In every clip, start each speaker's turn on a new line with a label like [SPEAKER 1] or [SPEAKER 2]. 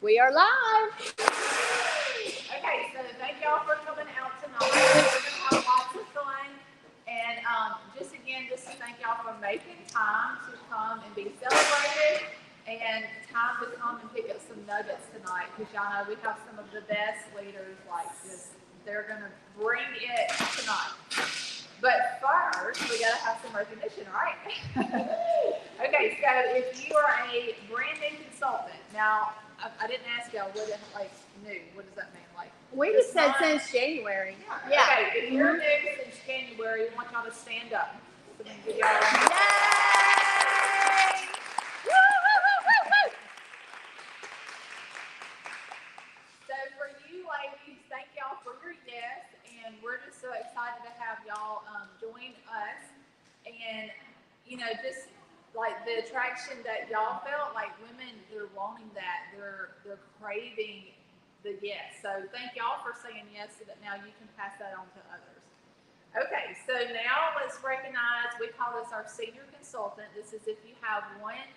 [SPEAKER 1] We are live.
[SPEAKER 2] Okay, so thank y'all for coming out tonight. We're going to have lots of fun. And just to thank y'all for making time to come and be celebrated and time to come and pick up some nuggets tonight. Because y'all know we have some of the best leaders like this. They're going to bring it tonight. But first, we got to have some recognition, right? Okay, so if you are a brand new consultant, now, I didn't ask y'all what new. What does that mean?
[SPEAKER 1] We just said since January.
[SPEAKER 2] Yeah. Okay, if you're new since January, we want y'all to stand up. So we can give y'all a round.
[SPEAKER 1] Yay! Woo, woo, woo, woo, woo.
[SPEAKER 2] So for you ladies, thank y'all for your yes, and we're just so excited to have y'all join us. And just like the attraction that y'all felt, like women, they're wanting that, they're craving the yes. So thank y'all for saying yes, so that now you can pass that on to others. Okay, so now let's recognize, we call this our senior consultant. This is if you have one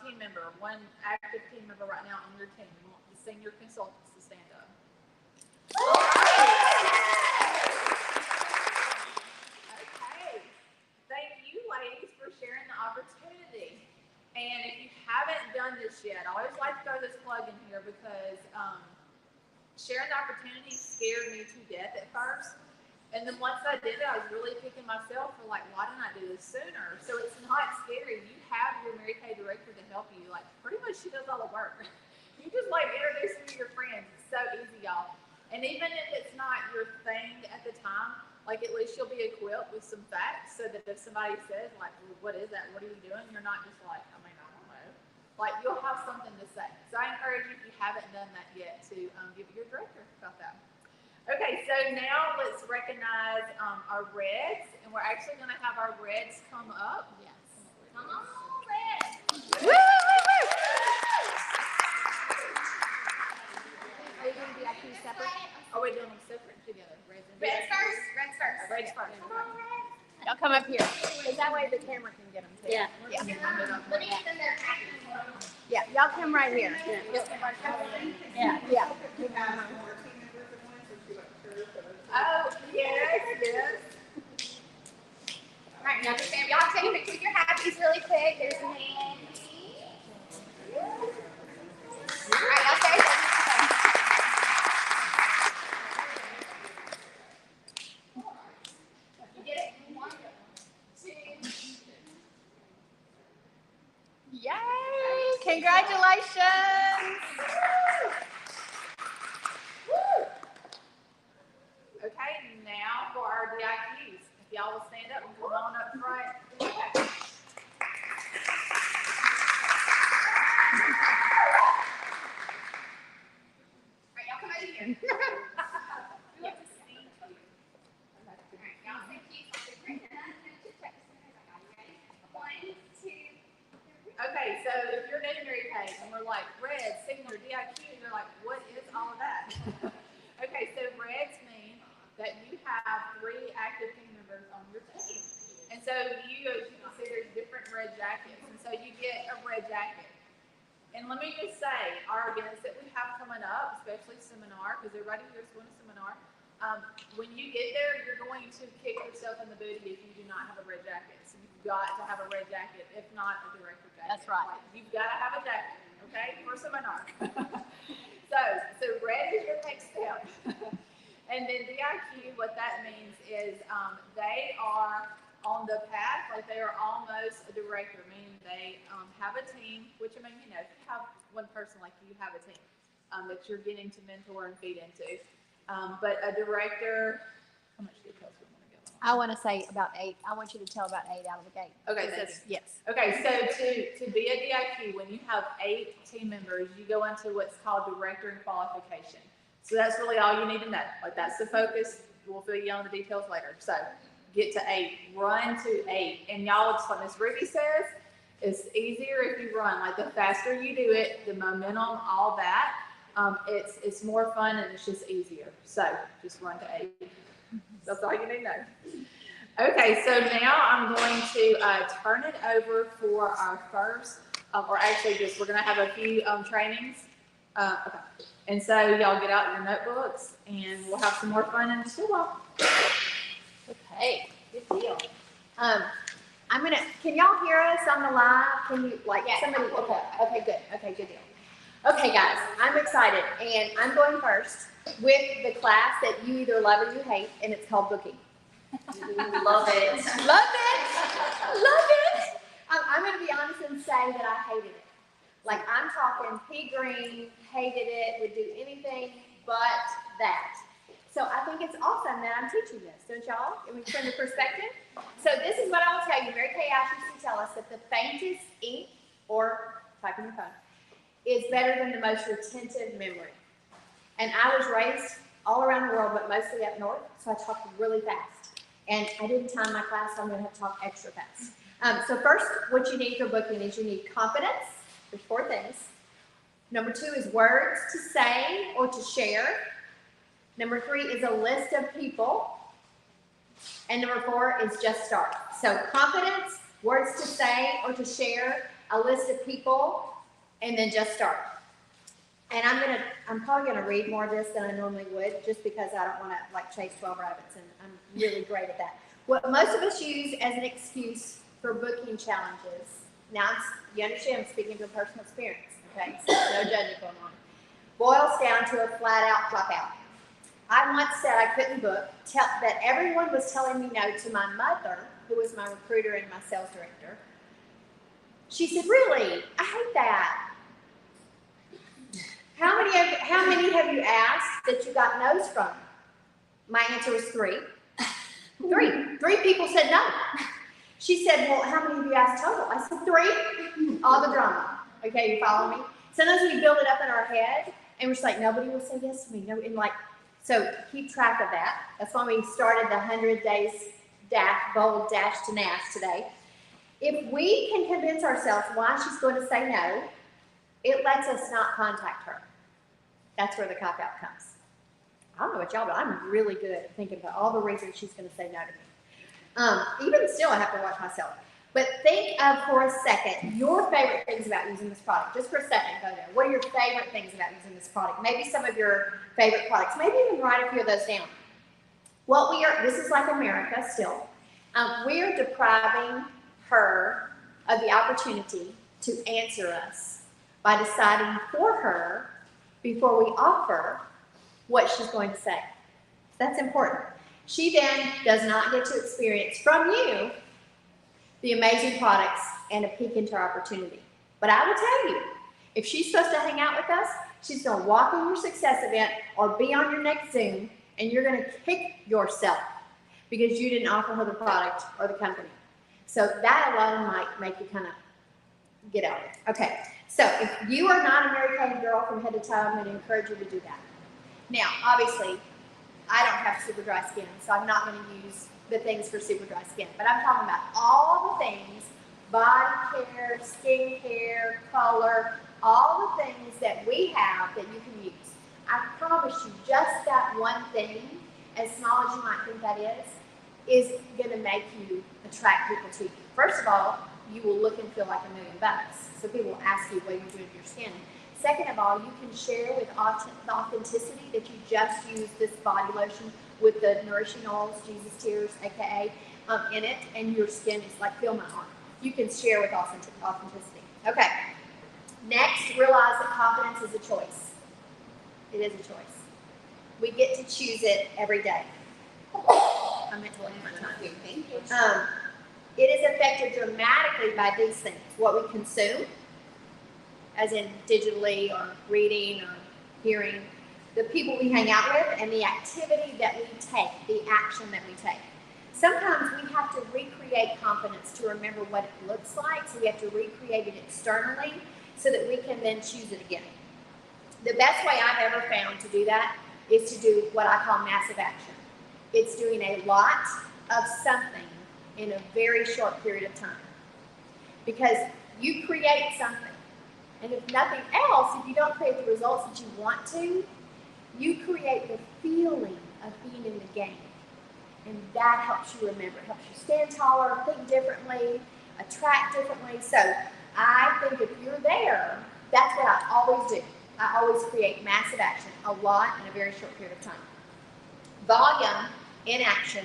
[SPEAKER 2] team member, one active team member right now on your team. You want the senior consultants to stand up. Okay, thank you ladies for sharing the opportunity. And if you haven't done this yet, I always like to throw this plug in here because sharing the opportunity scared me to death at first. And then once I did it, I was really kicking myself for why didn't I do this sooner? So it's not scary. You have your Mary Kay director to help you. Pretty much she does all the work. You just introduce them to your friends. It's so easy, y'all. And even if it's not your thing at the time, at least you'll be equipped with some facts so that if somebody says, well, what is that? What are you doing? You're not just I don't know. You'll have something to say. So I encourage you, if you haven't done that yet, to give your director about that. Okay, so now let's recognize our Reds, and we're actually going to have our Reds come up. Yes. Come on, Reds.
[SPEAKER 1] Woo, woo, woo. Are you going to be actually separate?
[SPEAKER 2] Are we doing them separate together?
[SPEAKER 1] Reds first.
[SPEAKER 2] Reds first.
[SPEAKER 1] Come on, Reds. Y'all come up here. Because that way the camera can get them too. Yeah. Yeah, y'all come right here. Yeah.
[SPEAKER 2] Oh, yes.
[SPEAKER 3] All right, now just y'all take a picture with your happies really quick. There's Mandy. All right, y'all stay. You get it? 1, 2.
[SPEAKER 1] Yay! Congratulations!
[SPEAKER 2] Okay, now for our DIQs. If y'all will stand up and come on up front. Okay.
[SPEAKER 3] All right, y'all come over here. We want to see you. All right, y'all say peace. I'll say great. Check as soon as I got it. Ready? 1, 2, 3.
[SPEAKER 2] Okay, so if you're new to Mary Kay and we're Red, senior, DIQ, you're what is all of that? Okay, so Reds mean that you have 3 active team members on your team. And so as you can see, there's different red jackets. And so you get a red jacket. And let me just say, our events that we have coming up, especially seminar, because everybody here is going to seminar, when you get there, you're going to kick yourself in the booty if you do not have a red jacket. So you've got to have a red jacket, if not a director jacket.
[SPEAKER 1] That's right.
[SPEAKER 2] You've got to have a jacket, okay, for seminar. So red is your next step. And then DIQ, what that means is they are on the path, they are almost a director, meaning they have a team, which if you have one person you have a team that you're getting to mentor and feed into. But a director, how much details do we want to give on?
[SPEAKER 1] I want to say about 8. I want you to tell about 8 out of the gate.
[SPEAKER 2] Okay,
[SPEAKER 1] yes.
[SPEAKER 2] Okay, so to be a DIQ, when you have 8 team members, you go into what's called director and qualification. So that's really all you need to know. That's the focus. We'll fill you on the details later. So get to 8, run to 8. And y'all, just like Miss Ruby says, it's easier if you run. The faster you do it, the momentum, all that, it's more fun and it's just easier. So just run to 8. That's all you need to know. Okay, so now I'm going to turn it over for our first, or actually we're going to have a few trainings Okay. And so y'all get out your notebooks and we'll have some more fun in the school walk.
[SPEAKER 1] Okay, good deal. Can y'all hear us on the live? Can you, like,
[SPEAKER 3] Yeah,
[SPEAKER 1] somebody,
[SPEAKER 3] okay.
[SPEAKER 1] okay, good, okay, good deal. Okay, guys, I'm excited, and I'm going first with the class that you either love or you hate, and it's called booking.
[SPEAKER 3] Love it.
[SPEAKER 1] Love it, love it. I'm gonna be honest and say that I hated it. Like, I'm talking pea green, hated it, would do anything but that. So I think it's awesome that I'm teaching this, don't y'all? Can we put in perspective? So this is what I'll tell you. Mary Kay Ash used to tell us that the faintest ink, or type in your phone, is better than the most retentive memory. And I was raised all around the world, but mostly up north, so I talked really fast. And I didn't time my class, so I'm gonna have to talk extra fast. So first, what you need for booking is you need confidence. There's 4 things. Number 2 is words to say or to share. Number 3 is a list of people. And number 4 is just start. So confidence, words to say or to share, a list of people, and then just start. And I'm probably gonna read more of this than I normally would, just because I don't wanna like chase 12 rabbits, and I'm really great at that. What most of us use as an excuse for booking challenges, now you understand I'm speaking from personal experience, okay? So no judging going on. Boils down to a flat out clock out. I once said I couldn't book, that everyone was telling me no to my mother, who was my recruiter and my sales director. She said, really? I hate that. How many have you asked that you got no's from? My answer was 3. 3 people said no. She said, well, how many of you asked total? I said 3. All the drama. Okay, you follow me? Sometimes we build it up in our head and we're just like, nobody will say yes to me. No, and like, so keep track of that. That's why we started the 100 days bold dash to NAS today. If we can convince ourselves why she's going to say no, it lets us not contact her. That's where the cop out comes. I don't know what y'all, but I'm really good at thinking about all the reasons she's going to say no to me. Even still, I have to watch myself. But think of, for a second, your favorite things about using this product. Just for a second, go there. What are your favorite things about using this product? Maybe some of your favorite products. Maybe even write a few of those down. This is like America still. We are depriving her of the opportunity to answer us by deciding for her before we offer what she's going to say. That's important. She then does not get to experience from you the amazing products and a peek into our opportunity. But I will tell you, if she's supposed to hang out with us, she's going to walk in your success event or be on your next Zoom, and you're going to kick yourself because you didn't offer her the product or the company. So that alone might make you kind of get out of it. Okay, so if you are not a Mary Kay girl from head to toe, I'm going to encourage you to do that. Now, obviously, I don't have super dry skin, so I'm not going to use the things for super dry skin. But I'm talking about all the things, body care, skin care, color, all the things that we have that you can use. I promise you, just that one thing, as small as you might think that is going to make you attract people to you. First of all, you will look and feel like $1,000,000. So people will ask you what you're doing to your skin. Second of all, you can share with authenticity that you just used this body lotion with the nourishing oils, Jesus Tears, aka, in it, and your skin is like, feel my arm. You can share with authenticity. Okay. Next, realize that confidence is a choice. It is a choice. We get to choose it every day. I meant to look at my time. It is affected dramatically by these things. What we consume, as in digitally or reading or hearing, the people we hang out with, and the activity that we take, the action that we take. Sometimes we have to recreate confidence to remember what it looks like, so we have to recreate it externally so that we can then choose it again. The best way I've ever found to do that is to do what I call massive action. It's doing a lot of something in a very short period of time. Because you create something. And if nothing else, if you don't create the results that you want to, you create the feeling of being in the game. And that helps you remember. It helps you stand taller, think differently, attract differently. So I think if you're there, that's what I always do. I always create massive action, a lot in a very short period of time. Volume in action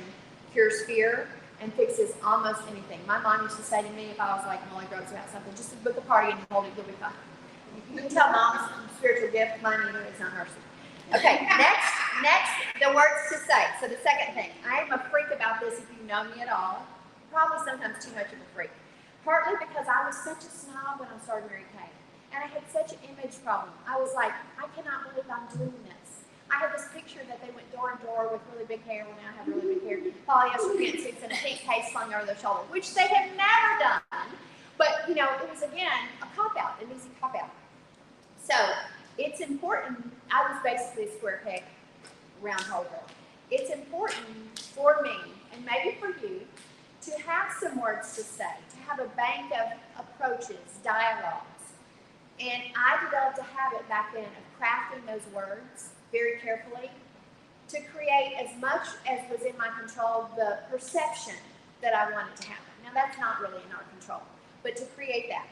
[SPEAKER 1] cures fear and fixes almost anything. My mom used to say to me, if I was like Molly Groves about something, just book a party and hold it, you'll be fine. You can tell mom's spiritual gift, mine either is not hers. Okay, next, the words to say. So the second thing, I am a freak about this if you know me at all. Probably sometimes too much of a freak. Partly because I was such a snob when I started Mary Kay. And I had such an image problem. I was like, I cannot believe I'm doing this. I had this picture that they went door to door with really big hair when I have really big hair, polyester pantsuits and a pink case slung over their shoulder, which they have never done. But, you know, it was, again, a cop-out, an easy cop-out. So it's important. I was basically a square peg, round hole girl. It's important for me, and maybe for you, to have some words to say, to have a bank of approaches, dialogues. And I developed a habit back then of crafting those words very carefully to create as much as was in my control the perception that I wanted to happen. Now that's not really in our control, but to create that.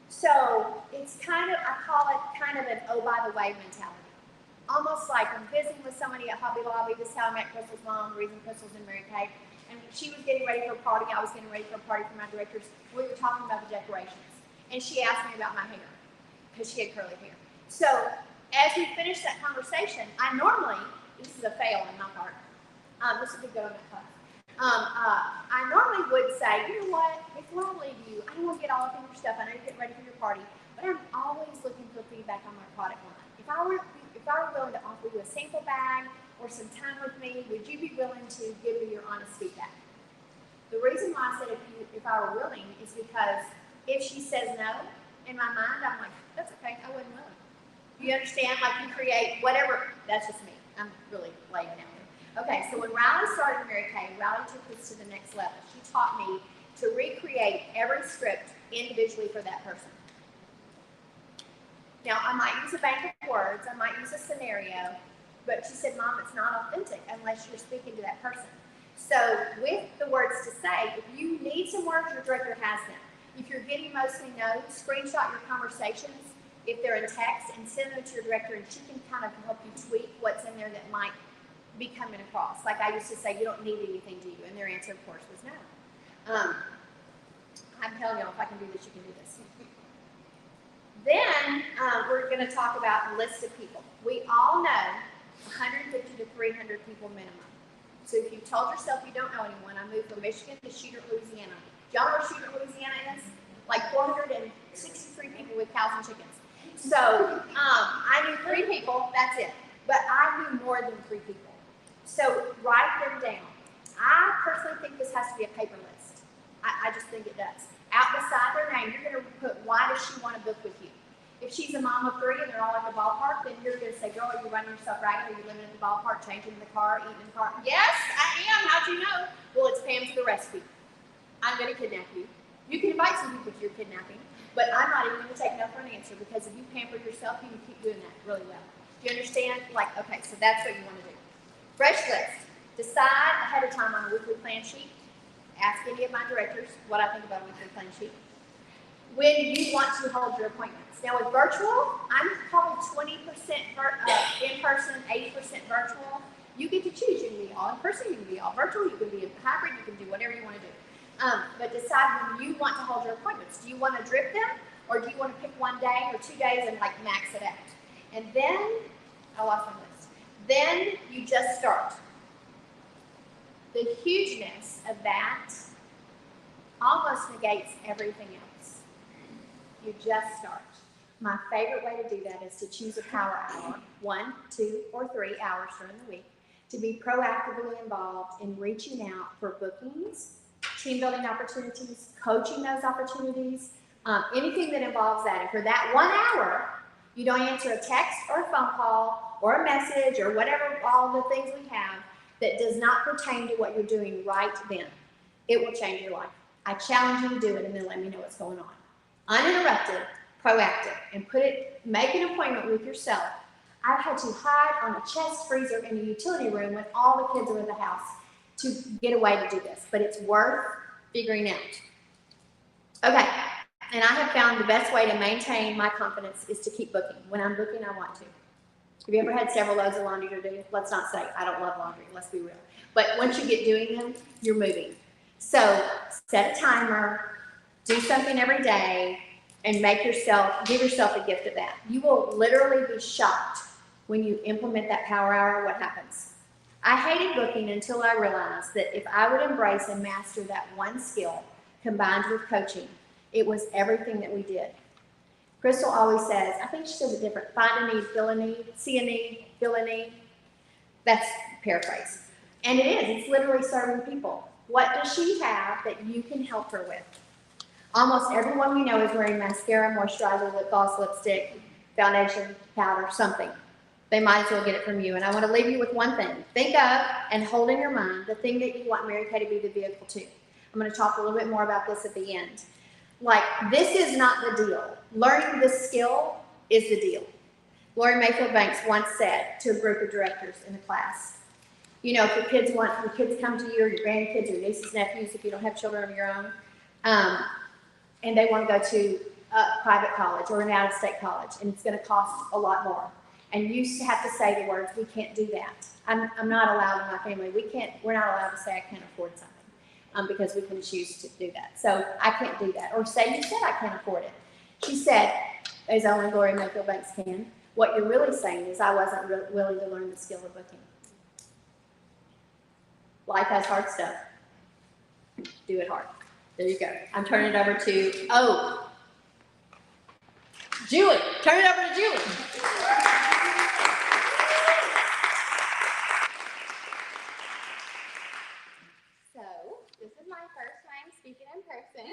[SPEAKER 1] So it's kind of, I call it kind of an oh by the way mentality. Almost like I'm visiting with somebody at Hobby Lobby. This is how I met Crystal's mom, the reason Crystal's in Mary Kay. And she was getting ready for a party. I was getting ready for a party for my directors. We were talking about the decorations. And she asked me about my hair because she had curly hair. So as we finished that conversation, I normally, this is a fail on my part. This would be good on that class. I normally would say, you know what, before I leave you, I don't want to get all up in your stuff. I know you're getting ready for your party, but I'm always looking for feedback on my product line. If I were willing to offer you a sample bag or some time with me, would you be willing to give me your honest feedback? The reason why I said if I were willing is because if she says no, in my mind, I'm like, that's okay, I wasn't willing. You understand? Like you create whatever, that's just me. I'm really laying down there. Okay, so when Riley started Mary Kay, Riley took this to the next level. She taught me to recreate every script individually for that person. Now, I might use a bank of words, I might use a scenario, but she said, Mom, it's not authentic unless you're speaking to that person. So with the words to say, if you need some words, your director has them. If you're getting mostly no, screenshot your conversations if they're in text and send them to your director, and she can kind of help you tweak what's in there that might be coming across. Like I used to say, you don't need anything, do you? And their answer, of course, was no. I'm telling y'all, if I can do this, you can do this. Then we're going to talk about a list of people. We all know 150 to 300 people minimum. So if you told yourself you don't know anyone, I moved from Michigan to Shooter, Louisiana. Do y'all know where Shooter, Louisiana is? Like 463 people with cows and chickens. So I knew 3 people, that's it. But I knew more than 3 people. So write them down. I personally think this has to be a paper list. I just think it does. Out beside their name, you're going to put, why does she want to book with you? If she's a mom of 3 and they're all at the ballpark, then you're going to say, girl, are you running yourself ragged? Are you living in the ballpark, changing in the car, eating in the car? Yes, I am. How'd you know? Well, it's Pam to the rescue. I'm going to kidnap you. You can invite some people to your kidnapping, but I'm not even going to take no for an answer because if you pamper yourself, you can keep doing that really well. Do you understand? Like, okay, so that's what you want to do. Fresh list. Decide ahead of time on a weekly plan sheet. Ask any of my directors what I think about a weekly plan sheet. When you want to hold your appointments. Now with virtual, I'm probably 20% in person, 80% virtual. You get to choose. You can be all in person, you can be all virtual, you can be a hybrid, you can do whatever you want to do. But decide when you want to hold your appointments. Do you want to drip them, or do you want to pick one day or 2 days and like max it out? And then, I lost my list. Then you just start. The hugeness of that almost negates everything else. You just start. My favorite way to do that is to choose a power hour, 1, 2, or 3 hours during the week, to be proactively involved in reaching out for bookings, team building opportunities, coaching those opportunities, anything that involves that. And for that 1 hour, you don't answer a text or a phone call or a message or whatever, all the things we have that does not pertain to what you're doing right then. It will change your life. I challenge you to do it and then let me know what's going on. Uninterrupted, proactive, and make an appointment with yourself. I've had to hide on a chest freezer in a utility room when all the kids are in the house to get away to do this, but it's worth figuring out. Okay, And I have found the best way to maintain my confidence is to keep booking. When I'm booking, I want to. Have you ever had several loads of laundry to do? Let's not say I don't love laundry, let's be real. But once you get doing them, you're moving. So set a timer, do something every day, and give yourself a gift of that. You will literally be shocked when you implement that power hour, what happens. I hated booking until I realized that if I would embrace and master that one skill combined with coaching, it was everything that we did. Crystal always says, I think she says it different, find a need, fill a need, see a need, fill a need. That's paraphrase. And it is, it's literally serving people. What does she have that you can help her with? Almost everyone we know is wearing mascara, moisturizer, lip gloss, lipstick, foundation, powder, something. They might as well get it from you. And I want to leave you with one thing. Think of and hold in your mind the thing that you want Mary Kay to be the vehicle to. I'm going to talk a little bit more about this at the end. Like, this is not the deal. Learning this skill is the deal. Lori Mayfield Banks once said to a group of directors in a class, you know, if your kids come to you, or your grandkids, or nieces, nephews, if you don't have children of your own, and they want to go to a private college or an out-of-state college, and it's going to cost a lot more. And you have to say the words, we can't do that. I'm not allowed in my family. We're not allowed to say I can't afford something because we can choose to do that. So I can't do that. Or say you said I can't afford it. She said, as only Lori Mayfield Banks can, what you're really saying is I wasn't willing to learn the skill of booking. Life has hard stuff. Do it hard. There you go. I'm turning it over to, Julie. Turn it over to Julie.
[SPEAKER 3] So, this is my first time speaking in person.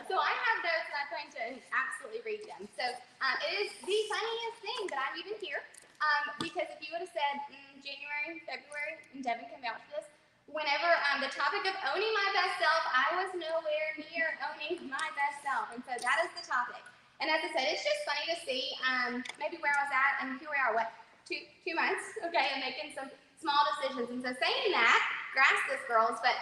[SPEAKER 3] So I have notes and I'm going to absolutely read them. So it is the funniest thing that I'm even here. Because if you would have said January, February, and Devin can vouch for this, whenever the topic of owning my best self, I was nowhere near owning my best self. And so that is the topic. And as I said, it's just funny to see maybe where I was at, and here we are, what, two months, okay, and making some small decisions. And so saying that, grasp this, girls, but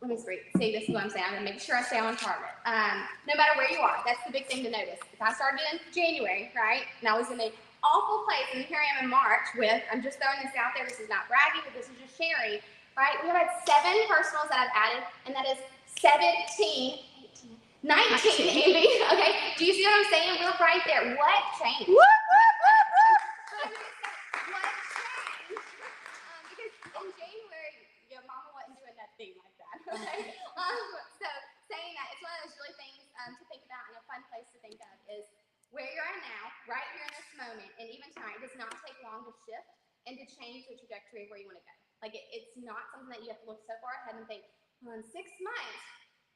[SPEAKER 3] let me see, this is what I'm saying. I'm going to make sure I stay on target. No matter where you are, that's the big thing to notice. If I started in January, right, and I was in an awful place, and here I am in March with, I'm just throwing this out there, this is not bragging, but this is just sharing, right? We have had 7 personals that I've added, and that is 19, Amy, okay? Do you see what I'm saying? We're right there. What changed? What changed? Because in January, your mama wasn't doing that thing like that, okay? So saying that, it's one of those really things to think about, and a fun place to think of is where you're at now, right here in this moment, and even tonight, does not take long to shift and to change the trajectory of where you want to go. Like, it's not something that you have to look so far ahead and think, well, in 6 months,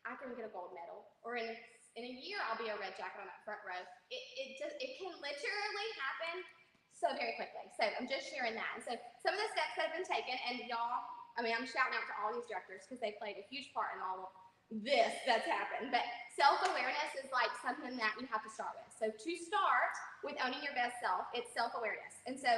[SPEAKER 3] I can get a gold medal, or in a year, I'll be a red jacket on that front row. It can literally happen so very quickly. So I'm just sharing that. And so some of the steps that have been taken, and y'all, I mean, I'm shouting out to all these directors because they played a huge part in all of this that's happened. But self-awareness is like something that you have to start with. So to start with owning your best self, it's self-awareness. And so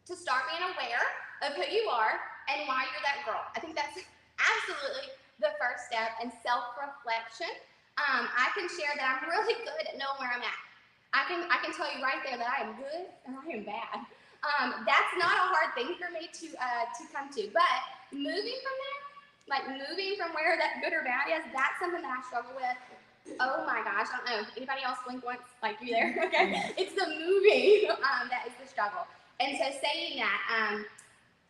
[SPEAKER 3] to start being aware of who you are and why you're that girl. I think that's absolutely the first step, and self-reflection. I can share that I'm really good at knowing where I'm at. I can tell you right there that I am good and I am bad. That's not a hard thing for me to come to, but moving from there, like moving from where that good or bad is, that's something that I struggle with. Oh my gosh, I don't know. Anybody else blink once? Like, you there? Okay. It's the moving that is the struggle. And so saying that,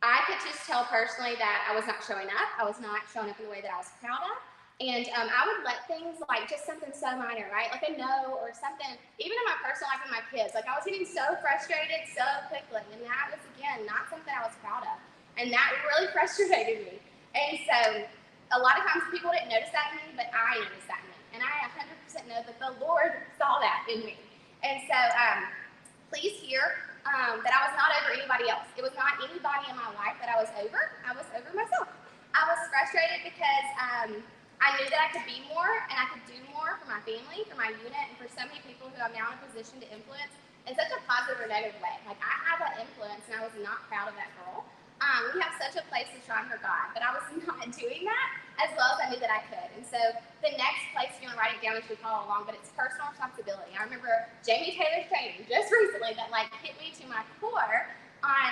[SPEAKER 3] I could just tell personally that I was not showing up. I was not showing up in the way that I was proud of. And I would let things like just something so minor, right? Like a no or something, even in my personal life with my kids. Like, I was getting so frustrated so quickly. And that was, again, not something I was proud of. And that really frustrated me. And so a lot of times people didn't notice that in me, but I noticed that in me. And I 100% know that the Lord saw that in me. And so please hear that I was not over anybody else. It was not anybody in my life that I was over. I was over myself. I was frustrated because I knew that I could be more and I could do more for my family, for my unit, and for so many people who I'm now in a position to influence in such a positive or negative way. Like, I had that influence and I was not proud of that girl. We have such a place to shine for God, but I was not doing that. as well as I knew that I could. And so the next place, if you want to write it down as we follow along, but it's personal responsibility. I remember Jamie Taylor's training just recently that like hit me to my core on,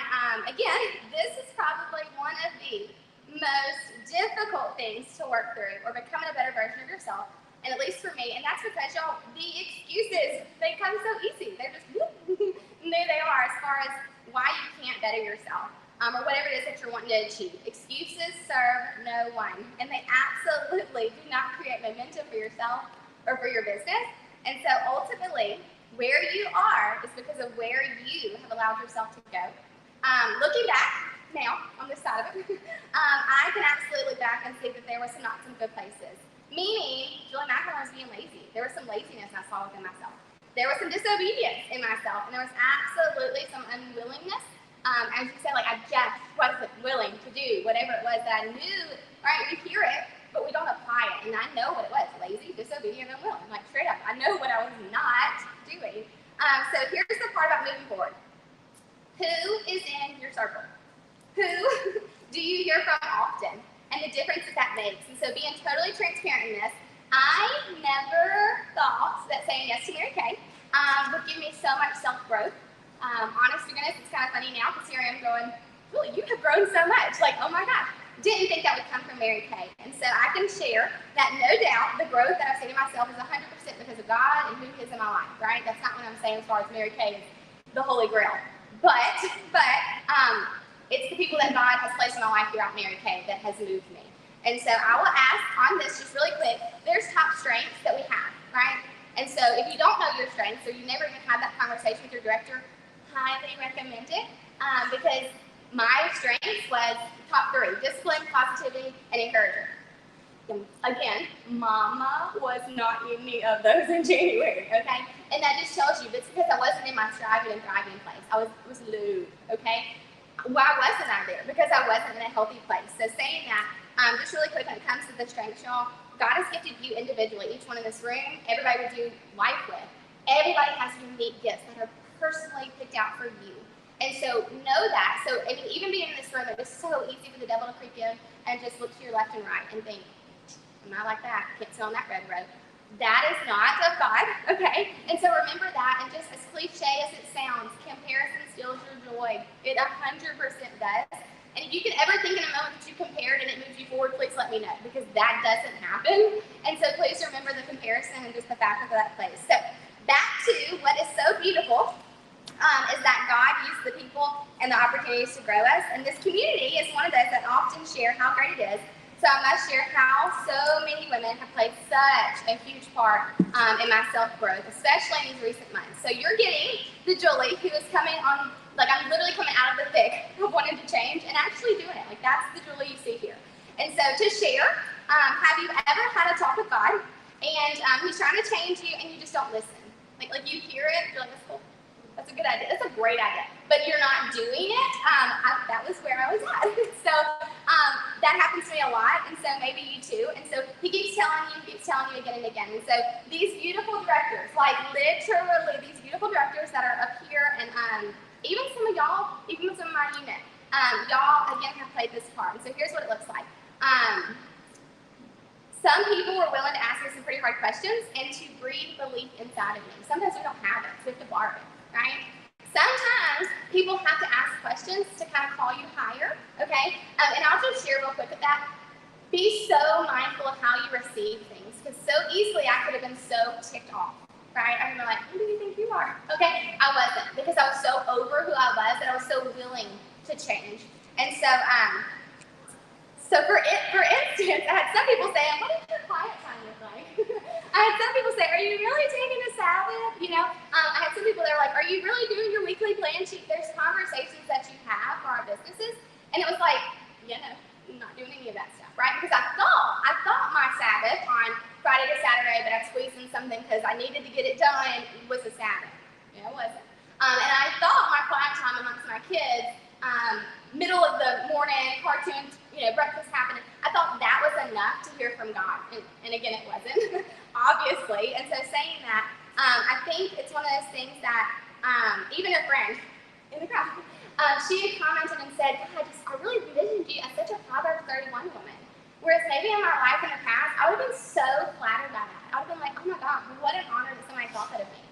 [SPEAKER 3] again, this is probably one of the most difficult things to work through or becoming a better version of yourself. And at least for me, and that's because y'all, the excuses, they come so easy. They're just, and there they are as far as why you can't better yourself. Or whatever it is that you're wanting to achieve. Excuses serve no one, and they absolutely do not create momentum for yourself or for your business. And so ultimately, where you are is because of where you have allowed yourself to go. Looking back now on this side of it, I can absolutely look back and see that there were not some good places. Meaning, Julie McElroy was being lazy. There was some laziness I saw within myself. There was some disobedience in myself, and there was absolutely some unwillingness. As you said, like I just wasn't willing to do whatever it was that I knew, right? We hear it, but we don't apply it. And I know what it was, lazy, disobedient, unwilling. Like straight up, I know what I was not doing. So here's the part about moving forward. Who is in your circle? Who do you hear from often? And the differences that makes. And so being totally transparent in this, I never thought that saying yes to Mary Kay would give me so much self-growth. Honest to goodness, it's kind of funny now because here I am going, Julie, you have grown so much. Like, oh my gosh, didn't think that would come from Mary Kay. And so I can share that no doubt the growth that I've seen in myself is 100% because of God and who He is in my life, right? That's not what I'm saying as far as Mary Kay is the Holy Grail. But it's the people that God has placed in my life throughout Mary Kay that has moved me. And so I will ask on this just really quick, there's top strengths that we have, right? And so if you don't know your strengths or you never even had that conversation with your director, highly recommend it because my strengths was top 3, discipline, positivity, and encouragement. And again, mama was not any of those in January, okay? And that just tells you it's because I wasn't in my striving and thriving place. I was low, okay? Why wasn't I there? Because I wasn't in a healthy place. So saying that, just really quick when it comes to the strengths, y'all, God has gifted you individually, each one in this room, everybody would do life with. Everybody has unique gifts that are personally picked out for you. And so know that. So I mean, even being in this room, it was so easy for the devil to creep in and just look to your left and right and think, I'm not like that. Can't sit on that red road. That is not of God, okay? And so remember that, and just as cliche as it sounds, comparison steals your joy. It 100% does. And if you can ever think in a moment that you compared and it moved you forward, please let me know, because that doesn't happen. And so please remember the comparison and just the fact of that place. So back to what is so beautiful is that God used the people and the opportunities to grow us. And this community is one of those that often share how great it is. So I must share how so many women have played such a huge part in my self-growth, especially in these recent months. So you're getting the Julie who is coming on, like I'm literally coming out of the thick of wanting to change and actually doing it. Like that's the Julie you see here. And so to share, have you ever had a talk with God and He's trying to change you and you just don't listen? Like you hear it, you're like, that's cool. That's a good idea. That's a great idea. But you're not doing it. That was where I was at. So that happens to me a lot. And so maybe you too. And so He keeps telling you again and again. And so these beautiful directors, like literally these beautiful directors that are up here, and even some of y'all, even some of my unit, y'all again have played this part. And so here's what it looks like. Some people were willing to ask me some pretty hard questions and to breathe belief inside of me. Sometimes we don't have it, so we have to borrow it. Right? Sometimes people have to ask questions to kind of call you higher, okay? And I'll just share real quick with that. Be so mindful of how you receive things, because so easily I could have been so ticked off, right? I remember like, who do you think you are? Okay, I wasn't, because I was so over who I was that I was so willing to change. And so, for instance, I had some people say, what does your quiet time look like? I had some people say, are you really taking a Sabbath? You know, I had some people that were like, are you really doing your weekly plan sheet? There's conversations that you have for our businesses. And it was like, yeah, no, I'm not doing any of that stuff, right? Because I thought my Sabbath on Friday to Saturday, but I squeezed in something because I needed to get it done was a Sabbath. Yeah, it wasn't. And I thought my quiet time amongst my kids, middle of the morning, cartoons, breakfast happening, I thought that was enough to hear from God. And again, it wasn't, obviously. And so saying that, I think it's one of those things that even a friend in the crowd, she had commented and said, God, I really envisioned you as such a Proverbs 31 woman. Whereas maybe in my life in the past, I would have been so flattered by that. I would have been like, oh my God, what an honor that somebody thought that of me.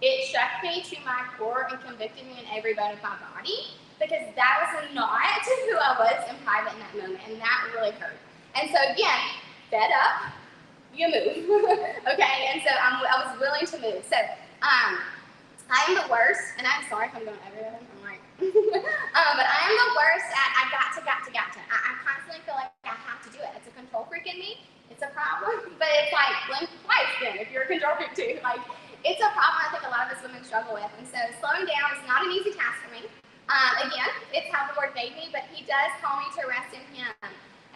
[SPEAKER 3] It shook me to my core and convicted me in every bone of my body, because that was not who I was in private in that moment, and that really hurt. And so again, fed up, you move, okay? And so I was willing to move. So I am the worst, and I'm sorry if I'm going over it. I'm like, but I am the worst at I got to. I constantly feel like I have to do it. It's a control freak in me. It's a problem, but it's like blink twice then if you're a control freak too. Like, it's a problem I think a lot of us women struggle with. And so slowing down is not an easy task for me. Again, it's how the Lord made me, but He does call me to rest in Him.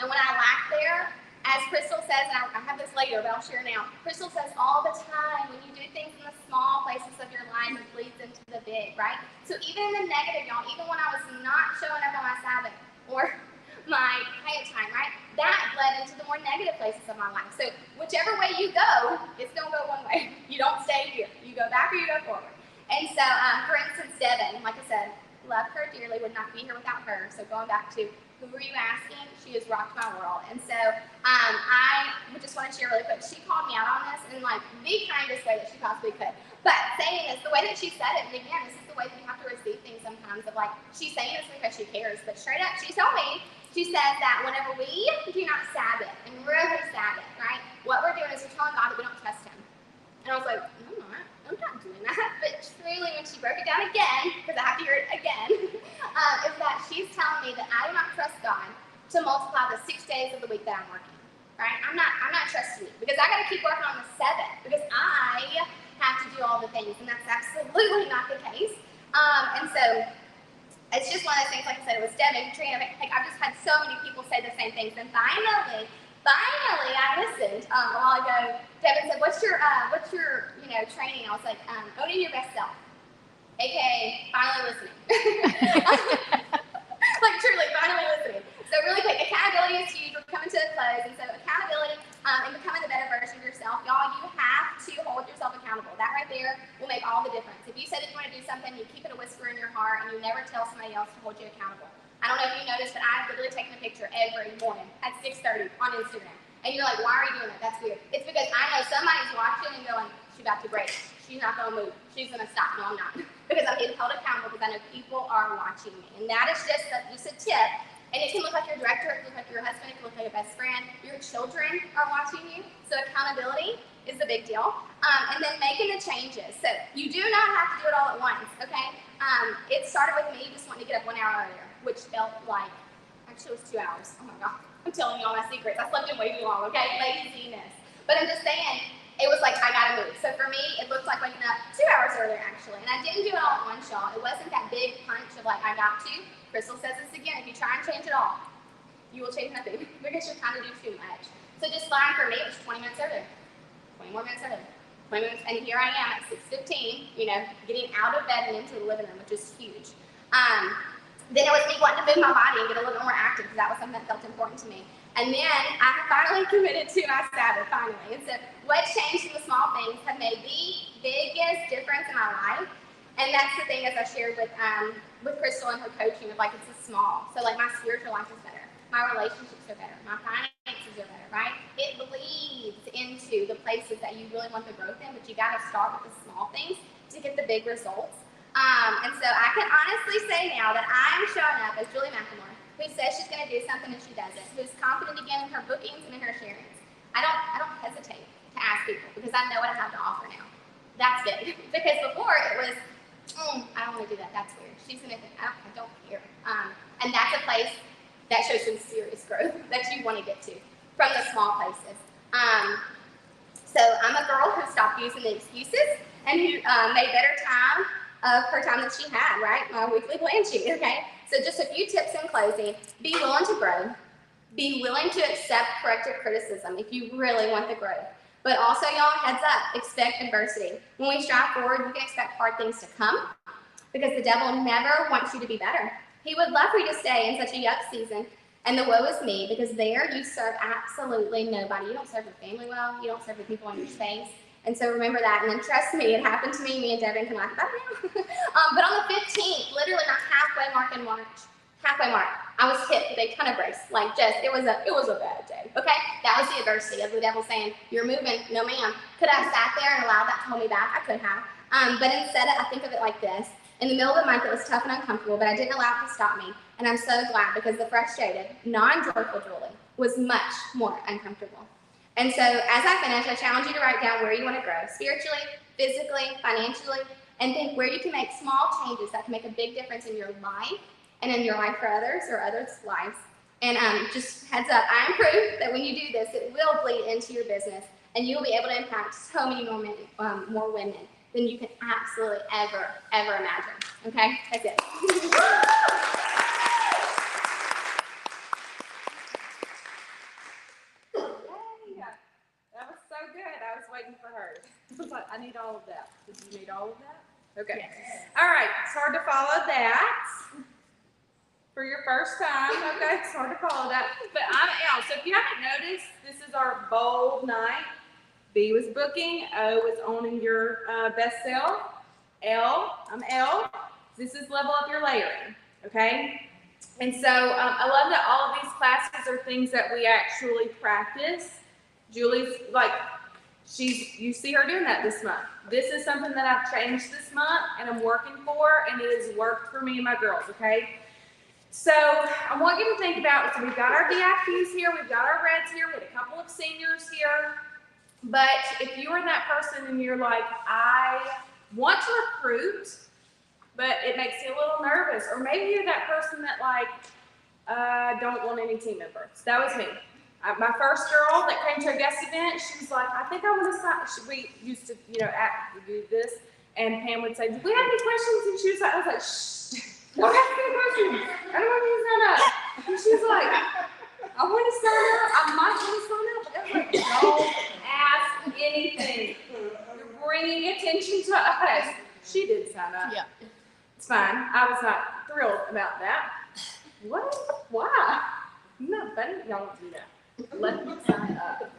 [SPEAKER 3] And when I lack there, as Crystal says, and I have this later, but I'll share now. Crystal says all the time, when you do things in the small places of your life, it bleeds into the big, right? So even in the negative, y'all, even when I was not showing up on my Sabbath or my quiet time, right? That bled into the more negative places of my life. So whichever way you go, it's going to go one way. You don't stay here. You go back or you go forward. And so, for instance, Devin, like I said, love her dearly, would not be here without her. So going back to who were you asking? She has rocked my world. And so I just want to share really quick. She called me out on this in like the kindest way that she possibly could. But saying this, the way that she said it, and again, this is the way that you have to receive things sometimes of like, she's saying this because she cares. But straight up, she told me, she says that whenever we do not Sabbath, and really Sabbath, right, what we're doing is we're telling God that we don't trust Him. And I was like, I'm not doing that. But truly, when she broke it down again, because I have to hear it again, is that she's telling me that I do not trust God to multiply the 6 days of the week that I'm working. Right? I'm not trusting you, because I got to keep working on the 7th, because I have to do all the things, and that's absolutely not the case. And so it's just one of those things. Like I said, it was Devin, Katrina. Like, I've just had so many people say the same things, and finally, I listened a while ago. Devin said, "What's your training?" I was like, "Owning your best self," aka finally listening. Like truly, finally listening. So really quick, accountability is huge. We're coming to a close, and so accountability and becoming the better version of yourself, y'all. You have to hold yourself accountable. That right there will make all the difference. If you said that you want to do something, you keep it a whisper in your heart, and you never tell somebody else to hold you accountable. I don't know if you noticed, but I've literally taken a picture every morning at 6:30 on Instagram. And you're like, why are you doing that? That's weird. It's because I know somebody's watching and going, she's about to break. She's not going to move. She's going to stop. No, I'm not. Because I'm being held accountable, because I know people are watching me. And that is just a tip. And it can look like your director, it can look like your husband, it can look like your best friend. Your children are watching you. So accountability is the big deal. And then making the changes. So you do not have to do it all at once, okay? It started with me just wanting to get up 1 hour earlier, which felt like, actually it was 2 hours. Oh my God. I'm telling you all my secrets. I slept in way too long, okay? Laziness. But I'm just saying, it was like, I gotta move. So for me, it looked like waking up 2 hours earlier, actually. And I didn't do it all at once, y'all. It wasn't that big punch of like, I got to. Crystal says this again, if you try and change it all, you will change nothing, because you're trying to do too much. So just fine for me, it was 20 minutes earlier. 20 more minutes earlier. 20 minutes, and here I am at 6:15, getting out of bed and into the living room, which is huge. Then it was me wanting to move my body and get a little more active, because that was something that felt important to me. And then I finally committed to my Sabbath, finally. And so what changed in the small things have made the biggest difference in my life. And that's the thing, as I shared with Crystal and her coaching, of like, it's a small. So like, my spiritual life is better. My relationships are better. My finances are better, right? It bleeds into the places that you really want the growth in, but you got to start with the small things to get the big results. And so I can honestly say now that I'm showing up as Julie McLemore, who says she's going to do something and she doesn't, who's confident again in her bookings and in her sharings. I don't hesitate to ask people, because I know what I have to offer now. That's big. Because before it was, I don't want to do that. That's weird. She's going to think, I don't care. And that's a place that shows some serious growth that you want to get to from the small places. So I'm a girl who stopped using the excuses and who made better time of her time that she had, right? My weekly plan sheet, okay? So just a few tips in closing. Be willing to grow. Be willing to accept corrective criticism if you really want the growth. But also, y'all, heads up, expect adversity. When we strive forward, you can expect hard things to come, because the devil never wants you to be better. He would love for you to stay in such a yuck season and the woe is me, because there you serve absolutely nobody. You don't serve your family well. You don't serve the people in your space. And so remember that. And then trust me, it happened to me. Me and Devin can laugh about it now. But on the 15th, literally my halfway mark in March, halfway mark, I was hit with a ton of bricks. Like just, it was a bad day. Okay, that was the adversity of the devil saying, "You're moving, no ma'am." Could I have sat there and allowed that to hold me back? I could have. But instead, I think of it like this. In the middle of the month, it was tough and uncomfortable, but I didn't allow it to stop me. And I'm so glad because the frustrated, non-joyful Julie was much more uncomfortable. And so as I finish, I challenge you to write down where you want to grow, spiritually, physically, financially, and think where you can make small changes that can make a big difference in your life and in your life for others or others' lives. And just heads up, I am proof that when you do this, it will bleed into your business and you will be able to impact so many more women than you can absolutely ever imagine. Okay, that's it.
[SPEAKER 2] Yay! That was so good. I was waiting for her. I was like, I need all of that. Did you need all of that? Okay.
[SPEAKER 1] Yes.
[SPEAKER 2] All right. It's hard to follow that for your first time. Okay, it's hard to follow that. But I'm L. So if you haven't noticed, this is our bold night. B was booking. O is owning your best sale. L, I'm L. This is level up your layering. Okay. And so I love that all of these classes are things that we actually practice. Julie's like, you see her doing that this month. This is something that I've changed this month and I'm working for, and it has worked for me and my girls, okay? So I want you to think about, so we've got our DIQs here, we've got our reds here, we had a couple of seniors here, but if you are that person and you're like, I want to recruit, but it makes you a little nervous, or maybe you're that person that like, don't want any team members. That was me. My first girl that came to a guest event, she was like, I think I want to sign. We used to, do this, and Pam would say, do we have any questions? And she was like, I was like, shh, don't ask any questions. I don't want you to sign up. And she's like, I want to sign up. I might want to sign up. But I was like, don't ask anything. You're bringing attention to us. She did sign up.
[SPEAKER 1] Yeah.
[SPEAKER 2] It's fine. I was not thrilled about that. What? Why? No, buddy, y'all don't do that. Let them sign up.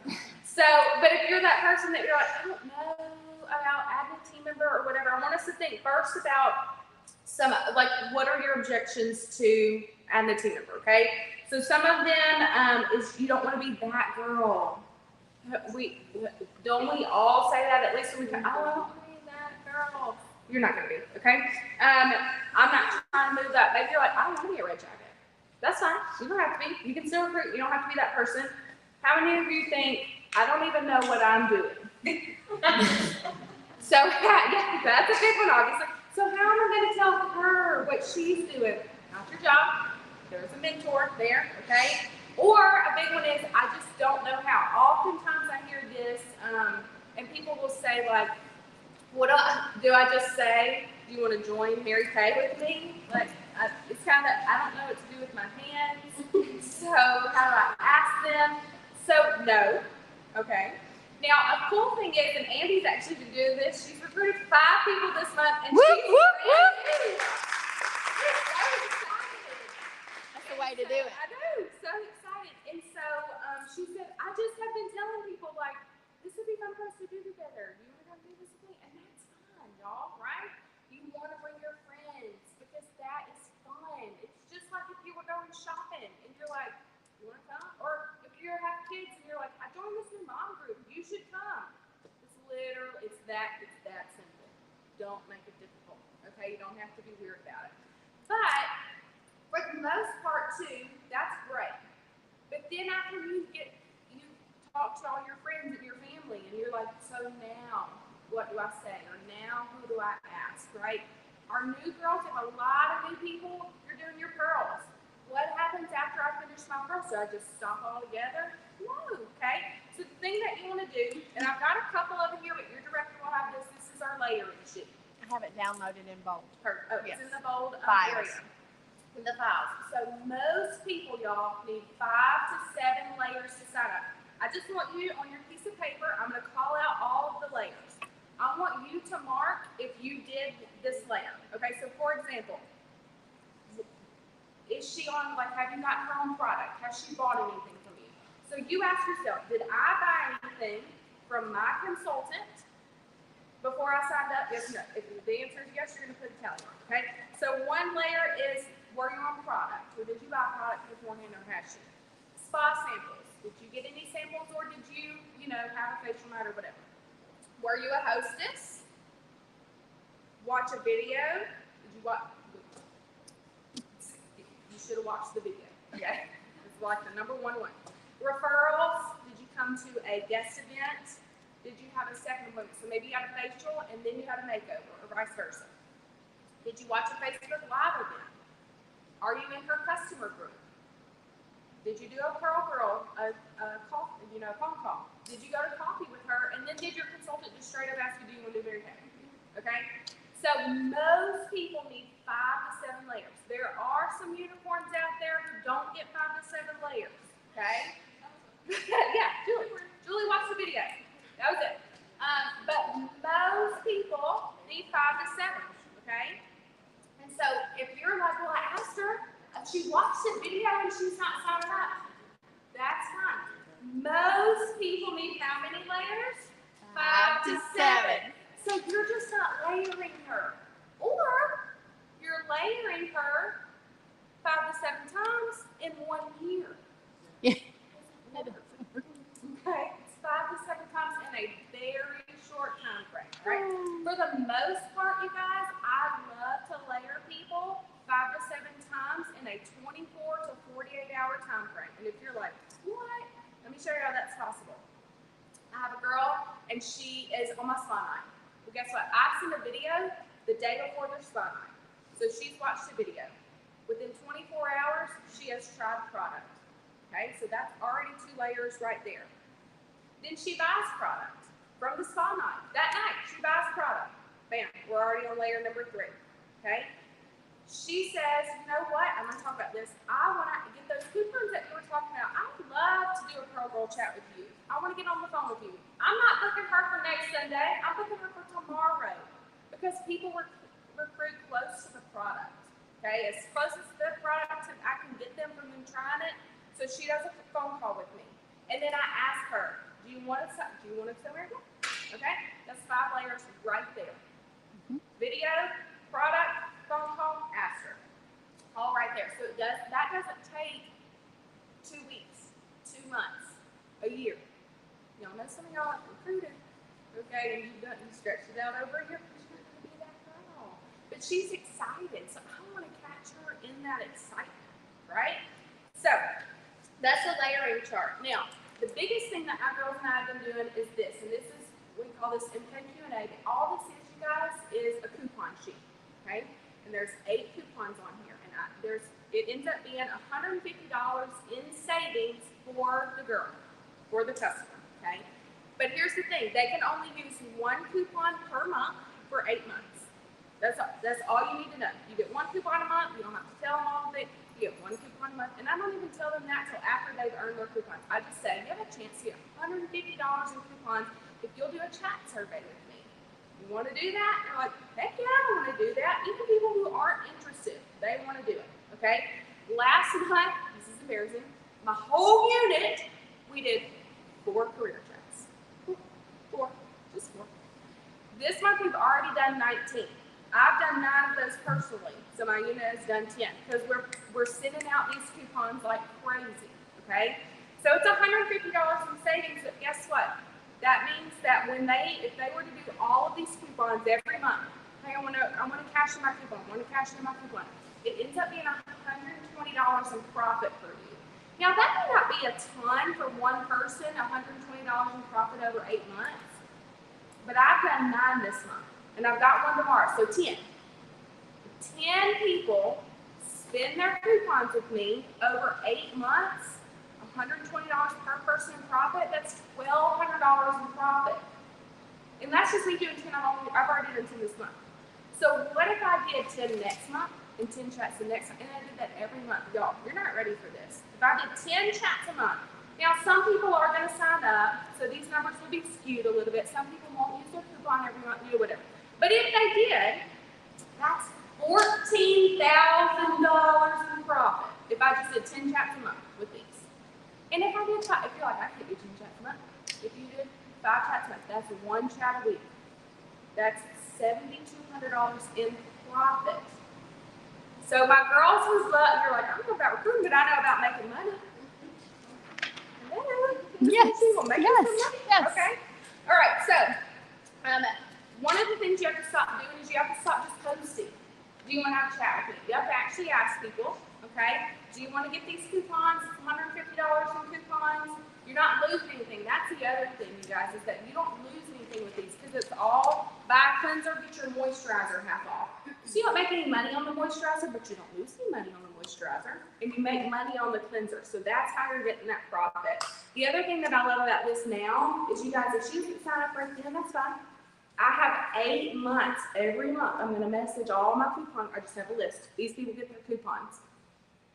[SPEAKER 2] So, but if you're that person that you're like, I don't know about adding a team member or whatever, I want us to think first about some, like, what are your objections to adding a team member, okay? So some of them is you don't want to be that girl. Don't we all say that at least when we come, I don't want to be that girl. You're not going to be, okay? I'm not trying to move up. Maybe you're like, I don't want to be a red jacket. That's fine. You don't have to be. You can still recruit. You don't have to be that person. How many of you think, I don't even know what I'm doing? So, yeah, that's a big one, obviously. So how am I going to tell her what she's doing? Not your job. There's a mentor there, okay? Or a big one is, I just don't know how. Oftentimes I hear this, and people will say, like, what do I just say, do you want to join Mary Kay with me? Like, it's kind of, I don't know what to do with my hands, so how do I ask them? So, no, okay. Now, a cool thing is, and Andy's actually been doing this, she's recruited 5 people this month, and she's so excited.
[SPEAKER 1] That's the way to do it.
[SPEAKER 2] I know, so excited. And so she said, I just have been telling people, like, this would be fun for us to do together. You want to come do this with me? And that's fun, y'all, right? You want to bring your friends because that is fun. It's just like if you were going shopping and you're like, you want to come? Or if you have kids and you're like, I joined this new mom group, you should come. It's literally, it's that simple. Don't make it difficult, okay? You don't have to be weird about it. But for the most part too, that's great. But then after you talk to all your friends and your family and you're like, so now what do I say? Or now who do I ask, right? Our new girls have a lot of new people. You're doing your pearls. What happens after I finish my pearls? Do I just stop all together? No, okay? So the thing that you want to do, and I've got a couple of them here, but your director will have this. This is our layering sheet.
[SPEAKER 1] I have it downloaded in bold.
[SPEAKER 2] It's in the bold
[SPEAKER 1] Files.
[SPEAKER 2] area. In the files. So most people, y'all, need 5 to 7 layers to sign up. I just want you on your piece of paper, I'm going to call out all of the layers. I want you to mark if you did this layer. Okay, so for example, is she on, like, have you got her own product? Has she bought anything from you? So you ask yourself, did I buy anything from my consultant before I signed up? Yes or no. If the answer is yes, you're going to put a tally mark, okay? So one layer is, were you on product, or did you buy product beforehand, or has she? Spa samples. Did you get any samples, or did you, have a facial night or whatever? Were you a hostess? Watch a video? Did you watch? You should have watched the video. Okay, it's like the #1 one. Referrals. Did you come to a guest event? Did you have a second appointment? So maybe you had a facial and then you had a makeover, or vice versa. Did you watch a Facebook Live event? Are you in her customer group? Did you do a Pearl Girl, a call, phone call? Did you go to coffee with her, and then did your consultant just straight up ask you, do you want to do very happy? Okay? So most people need 5 to 7 layers. There are some unicorns out there who don't get 5 to 7 layers. Okay? Yeah, Julie watched the video. That was it. But most people need 5 to 7. Okay? And so if you're like, well, I asked her, she watched the video and she's not signing up, that's fine. Most people need how many layers? 5 to 7. So you're just not layering her. Or you're layering her 5 to 7 times in 1 year.
[SPEAKER 4] Yeah.
[SPEAKER 2] Okay, it's 5 to 7 times in a very short time frame, right? For the most part, you guys, I love to layer people 5 to 7 times in a 24 to 48 hour time frame. And if you're like, what? Let me show you how that's possible. I have a girl, and she is on my spa night. Well, guess what? I sent a video the day before their spa night. So she's watched the video. Within 24 hours, she has tried the product. Okay, so that's already 2 layers right there. Then she buys product from the spa night. That night, she buys product. Bam, we're already on layer #3. Okay? She says, you know what? I'm going to talk about this. I want to get those coupons that you were talking about. I would love to do a Pearl Girl chat with you. I want to get on the phone with you. I'm not booking her for next Sunday. I'm booking her for tomorrow. Because people recruit close to the product. Okay? As close as the product I can get them from them trying it. So she does a phone call with me. And then I ask her, do you want to sell Miracle? Okay? That's 5 layers right there. Video, product, phone call, ask her. All right there. So that doesn't take 2 weeks, 2 months, a year. Y'all know some of y'all have recruited. Okay, and you stretched it out over a year because you're not going to be that girl. But she's excited. So I want to catch her in that excitement, right? So that's a layering chart. Now, the biggest thing that our girls and I have been doing is this, and this is, we call this MK Q&A, but all this is, you guys, is a coupon sheet, okay? And there's 8 coupons on here, and it ends up being $150 in savings for the girl, for the customer, okay? But here's the thing, they can only use 1 coupon per month for 8 months. That's all you need to know. You get 1 coupon a month, you don't have to tell them all of it. You get 1 coupon a month, and I don't even tell them that till after they've earned their coupons. I just say, you have a chance to get $150 in coupons if you'll do a chat survey with me. You want to do that? You're like, heck yeah, I want to do that. Even people who aren't interested, they want to do it, okay? Last month, this is embarrassing, my whole unit, we did 4 career chats. 4, just 4. This month, we've already done 19. I've done 9 of those personally, so my unit has done 10 because we're sending out these coupons like crazy, okay? So it's $150 in savings, but guess what? That means that if they were to do all of these coupons every month, hey, I want to cash in my coupon, it ends up being $120 in profit for you. Now that may not be a ton for one person, $120 in profit over 8 months, but I've done 9 this month. And I've got 1 tomorrow, so 10. 10 people spend their coupons with me over 8 months, $120 per person in profit, that's $1,200 in profit. And that's just me doing 10, I've already done 10 this month. So what if I did 10 next month and 10 chats the next month, and I did that every month? Y'all, you're not ready for this. If I did 10 chats a month, now some people are gonna sign up, so these numbers will be skewed a little bit. Some people won't use their coupon every month, whatever. But if they did, that's $14,000 in profit if I just did 10 chats a month with these. And if I did 5, if you're like, I can't do 10 chats a month, if you did 5 chats a month, that's 1 chat a week. That's $7,200 in profit. So my girls who's love, you're like, I don't know about recruiting, but I know about making money.
[SPEAKER 4] Yes,
[SPEAKER 2] Making
[SPEAKER 4] yes,
[SPEAKER 2] some money.
[SPEAKER 4] yes.
[SPEAKER 2] Okay. All right. So, one of the things you have to stop doing is you have to stop just posting. Do you want to have a chat with me? You have to actually ask people. Okay. Do you want to get these coupons? It's $150 in coupons. You're not losing anything. That's the other thing, you guys, is that you don't lose anything with these because it's all buy a cleanser, get your moisturizer half off. So you don't make any money on the moisturizer, but you don't lose any money on the moisturizer, and you make money on the cleanser. So that's how you're getting that profit. The other thing that I love about this now is, you guys, if you can sign up for it, then that's fine. I have 8 months. Every month, I'm going to message all my coupons. I just have a list. These people get their coupons.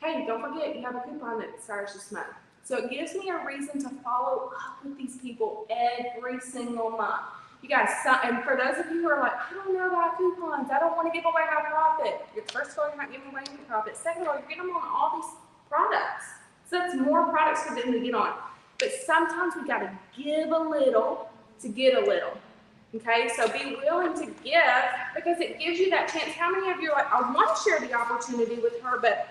[SPEAKER 2] Hey, don't forget, you have a coupon that expires this month. So it gives me a reason to follow up with these people every single month. You guys, and for those of you who are like, I don't know about coupons, I don't want to give away my profit. First of all, you're not giving away any profit. Second of all, you're getting them on all these products. So that's more products for them to get on. But sometimes we got to give a little to get a little. Okay, so be willing to give because it gives you that chance. How many of you are like, I want to share the opportunity with her, but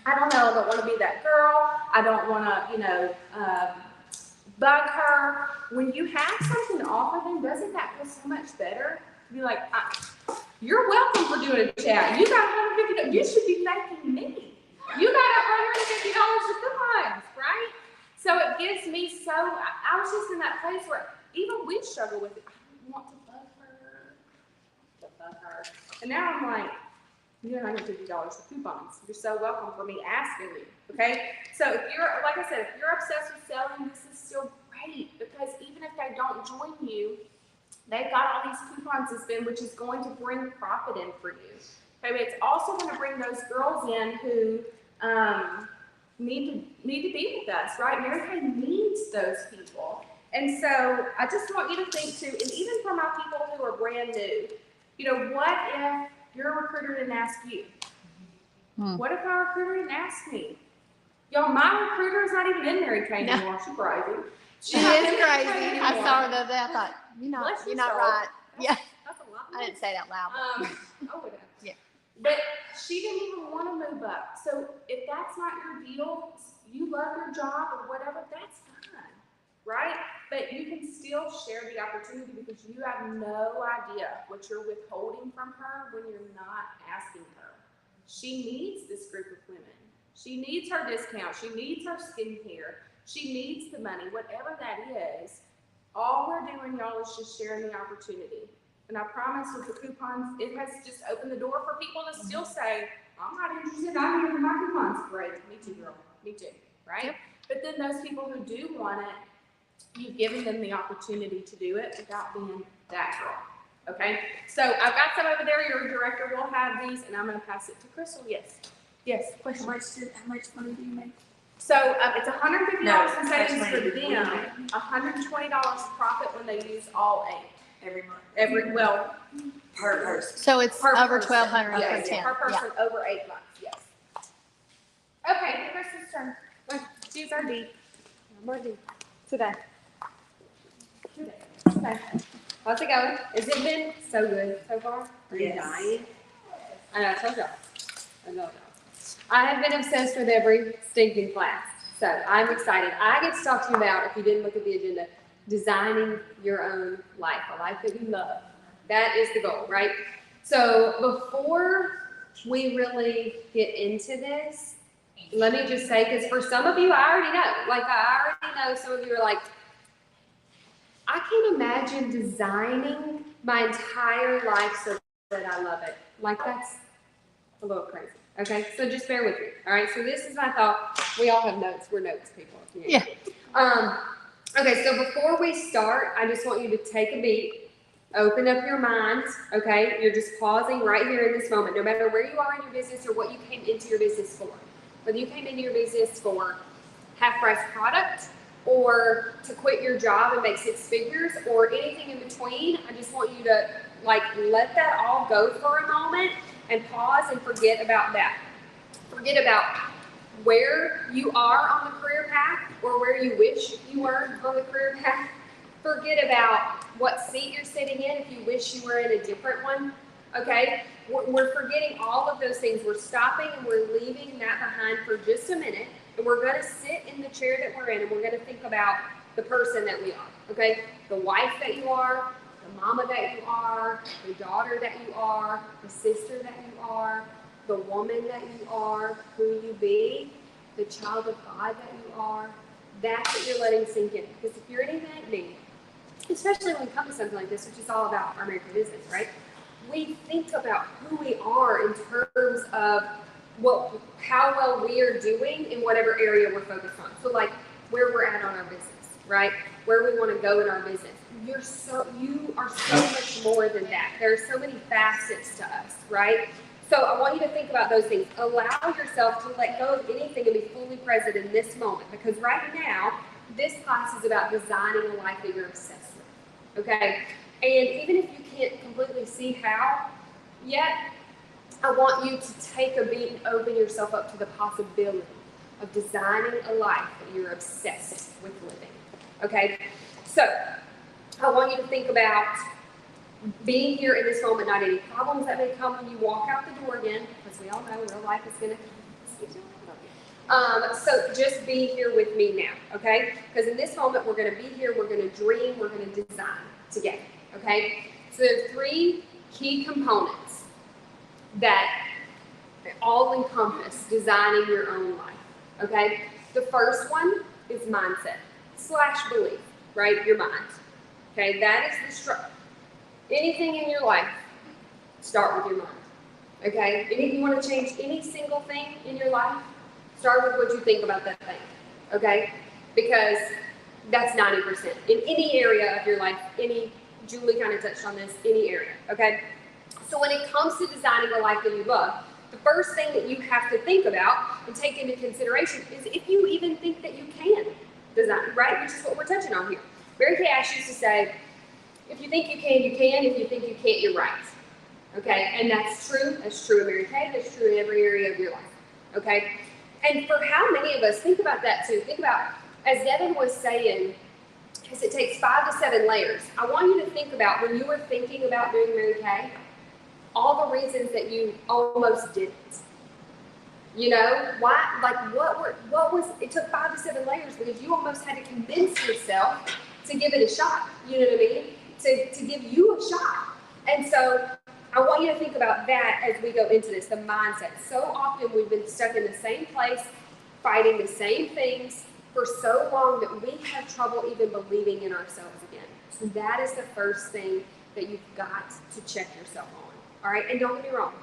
[SPEAKER 2] I don't know, I don't want to be that girl. I don't want to, bug her. When you have something to offer them, doesn't that feel so much better? To be like, you're welcome for doing a chat. You got $150. You should be thanking me. You got $150 of coupons, right? So it gives me so, I was just in that place where even we struggle with it. I don't want to bug her. And now I'm like, you're $150 for coupons. You're so welcome for me asking you, okay? So if you're, like I said, if you're obsessed with selling, this is still great because even if they don't join you, they've got all these coupons to spend, which is going to bring profit in for you. Okay, but it's also going to bring those girls in who need to be with us, right? Mary Kay needs those people. And so I just want you to think too, and even for my people who are brand new, what if your recruiter didn't ask you? What if my recruiter didn't ask me? Y'all, my recruiter is not even in Mary Kay anymore. She's crazy.
[SPEAKER 4] She is crazy. I saw her the other day. I thought, you're not right. Yeah.
[SPEAKER 2] That's a lot.
[SPEAKER 4] I didn't say it out loud. Yeah.
[SPEAKER 2] But she didn't even want to move up. So if that's not your deal, you love your job or whatever, that's fine, right? But you can still share the opportunity because you have no idea what you're withholding from her when you're not asking her. She needs this group of women. She needs her discount. She needs her skincare. She needs the money, whatever that is. All we're doing, y'all, is just sharing the opportunity. And I promise with the coupons, it has just opened the door for people to still say, I'm not interested, I'm here for my coupons. Great, me too, girl, me too, right? Yep. But then those people who do want it, you've given them the opportunity to do it without being that girl, okay? So I've got some over there, your director will have these, and I'm gonna pass it to Crystal, yes. Yes, question.
[SPEAKER 5] How much money do you make?
[SPEAKER 2] So it's $150 in savings
[SPEAKER 5] that's
[SPEAKER 2] for
[SPEAKER 5] money we
[SPEAKER 2] them, $120 profit when they use all 8.
[SPEAKER 5] Every month?
[SPEAKER 2] Per person.
[SPEAKER 4] So it's
[SPEAKER 2] Per
[SPEAKER 4] over
[SPEAKER 2] person.
[SPEAKER 4] 1,200
[SPEAKER 2] Yes,
[SPEAKER 4] for 10.
[SPEAKER 2] per person over 8 months, yes. Okay, Kristen's turn. Choose our D. Number D. Today. How's it going? Has it been so good so far? Are you dying? I know, I told y'all. I have been obsessed with every stinking class. So I'm excited. I get to talk to you about, if you didn't look at the agenda, designing your own life, a life that you love. That is the goal, right? So before we really get into this, let me just say, because for some of you, I already know, some of you are like, I can't imagine designing my entire life so that I love it. Like, that's a little crazy. Okay, so just bear with me. All right, so this is my thought. We all have notes. We're notes people.
[SPEAKER 4] Yeah.
[SPEAKER 2] Okay, so before we start, I just want you to take a beat, open up your mind. Okay, you're just pausing right here in this moment, no matter where you are in your business or what you came into your business for. Whether you came into your business for half-price product or to quit your job and make 6 figures or anything in between, I just want you to let that all go for a moment and pause and forget about that. Forget about where you are on the career path or where you wish you were on the career path. Forget about what seat you're sitting in if you wish you were in a different one, okay?
[SPEAKER 6] We're forgetting all of those things. We're stopping and we're leaving that behind for just a minute. And we're going to sit in the chair that we're in and we're going to think about the person that we are, okay? The wife that you are, the mama that you are, the daughter that you are, the sister that you are, the woman that you are, who you be, the child of God that you are. That's what you're letting sink in. Because if you're anything like me, especially when we come to something like this, which is all about our American business, right? We think about who we are in terms of how well we are doing in whatever area we're focused on. So like where we're at on our business, right? Where we want to go in our business. You are so much more than that. There are so many facets to us, right? So I want you to think about those things. Allow yourself to let go of anything and be fully present in this moment. Because right now, this class is about designing a life that you're obsessed with, okay? And even if you can't completely see how yet, I want you to take a beat and open yourself up to the possibility of designing a life that you're obsessed with living, okay? So I want you to think about being here in this moment, not any problems that may come when you walk out the door again, because we all know real life is going to so just be here with me now, okay? Because in this moment, we're going to be here, we're going to dream, we're going to design together, okay? So there are 3 key components that all encompass designing your own life, okay? The first one is mindset / belief, right? Your mind, okay? That is the structure. Anything in your life, start with your mind, okay? And if you want to change any single thing in your life, start with what you think about that thing, okay? Because that's 90% in any area of your life. Julie kind of touched on this, any area, okay? So when it comes to designing a life that you love, the first thing that you have to think about and take into consideration is if you even think that you can design, right? Which is what we're touching on here. Mary Kay Ash used to say, if you think you can, you can. If you think you can't, you're right. Okay? And that's true. That's true of Mary Kay. That's true in every area of your life. Okay? And for how many of us, think about that too. Think about, as Devin was saying, because it takes 5 to 7 layers. I want you to think about when you were thinking about doing Mary Kay, all the reasons that you almost didn't. You know, why? Like, what was? It took 5 to 7 layers because you almost had to convince yourself to give it a shot. You know what I mean? To give you a shot. And so I want you to think about that as we go into this, the mindset. So often we've been stuck in the same place, fighting the same things for so long that we have trouble even believing in ourselves again. So that is the first thing that you've got to check yourself on. All right? And don't get me wrong.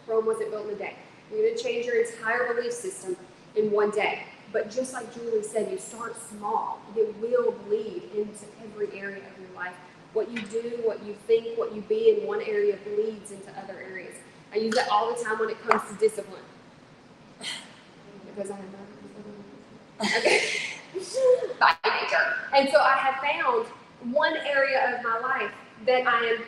[SPEAKER 6] Rome wasn't built in a day. You're going to change your entire belief system in one day. But just like Julie said, you start small. It will bleed into every area of your life. What you do, what you think, what you be in one area bleeds into other areas. I use that all the time when it comes to discipline. Because I have not. Okay. By nature. And so I have found one area of my life that I am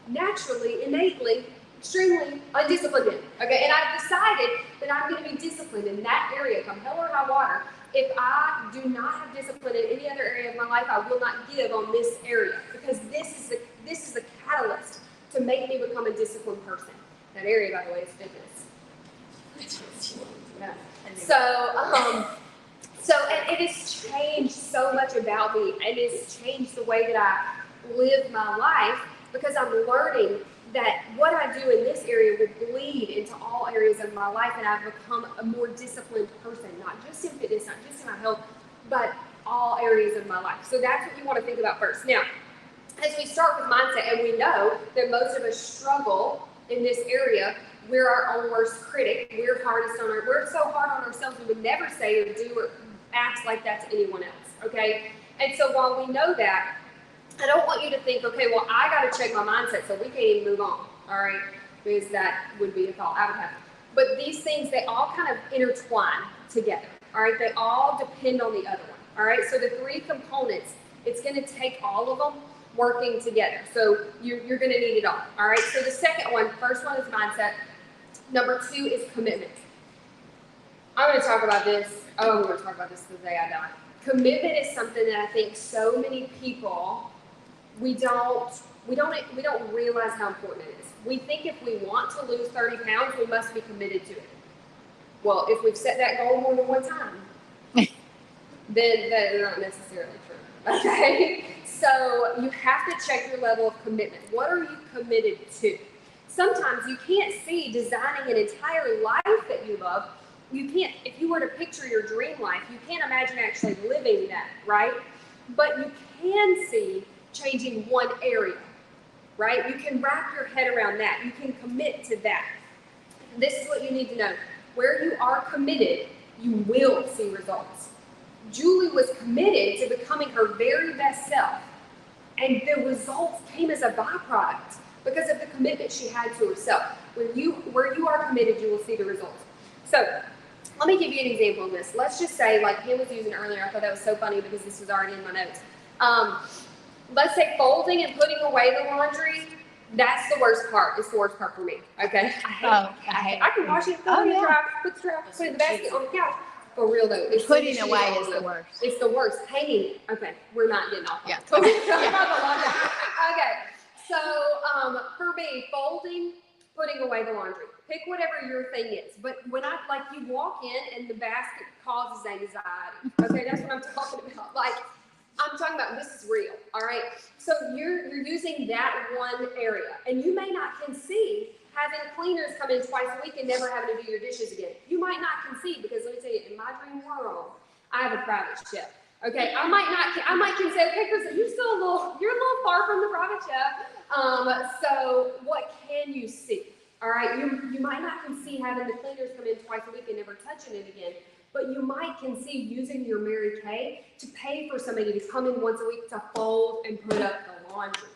[SPEAKER 6] naturally, innately, extremely undisciplined in. Okay, and I've decided that I'm going to be disciplined in that area, come hell or high water. If I do not have discipline in any other area of my life, I will not give on this area because this is the catalyst to make me become a disciplined person. That area, by the way, is fitness. Yeah. So and it has changed so much about me, and it's changed the way that I live my life because I'm learning that what I do in this area will bleed into all areas of my life, and I've become a more disciplined person, not just in fitness, not just in my health, but all areas of my life. So that's what you want to think about first. Now, as we start with mindset, and we know that most of us struggle in this area, we're our own worst critic. We're so hard on ourselves, we would never say or do or act like that to anyone else, okay? And so while we know that, I don't want you to think, okay, well, I got to check my mindset so we can't even move on, all right? Because that would be a thought I would have. But these things, they all kind of intertwine together, all right? They all depend on the other one, all right? So the 3 components, it's going to take all of them working together. So you're going to need it all right? So the first one is mindset. Number 2 is commitment. I'm going to talk about this. Oh, we're going to talk about this the day I die. Commitment is something that I think so many people, we don't we don't realize how important it is. We think if we want to lose 30 pounds, we must be committed to it. Well, if we've set that goal more than one time, then that is not necessarily true. Okay? So you have to check your level of commitment. What are you committed to? Sometimes you can't see designing an entire life that you love. You can't, if you were to picture your dream life, you can't imagine actually living that, right? But you can see changing one area, right? You can wrap your head around that. You can commit to that. This is what you need to know. Where you are committed, you will see results. Julie was committed to becoming her very best self, and the results came as a byproduct because of the commitment she had to herself. Where you are committed, you will see the results. So let me give you an example of this. Let's just say, like Pam was using earlier, I thought that was so funny because this was already in my notes. Let's say folding and putting away the laundry, that's the worst part. It's the worst part for me, okay? I can wash it, put it in the dryer, put it in the basket on the couch. For real though.
[SPEAKER 4] Putting away is the worst.
[SPEAKER 6] It's the worst. Hanging. Okay, we're not getting off.
[SPEAKER 4] Yeah.
[SPEAKER 6] Okay, so for me, folding, putting away the laundry. Pick whatever your thing is. But when you walk in and the basket causes anxiety. Okay, that's what I'm talking about. Like, I'm talking about this is real, all right? So you're using that one area, and you may not conceive having cleaners come in twice a week and never having to do your dishes again. You might not conceive because let me tell you, in my dream world, I have a private chef. Okay, I might conceive, okay, Krista, you're a little far from the private chef. So what can you see? All right, you might not conceive having the cleaners come in twice a week and never touching it again. But you might conceive using your Mary Kay to pay for somebody to come in once a week to fold and put up the laundry.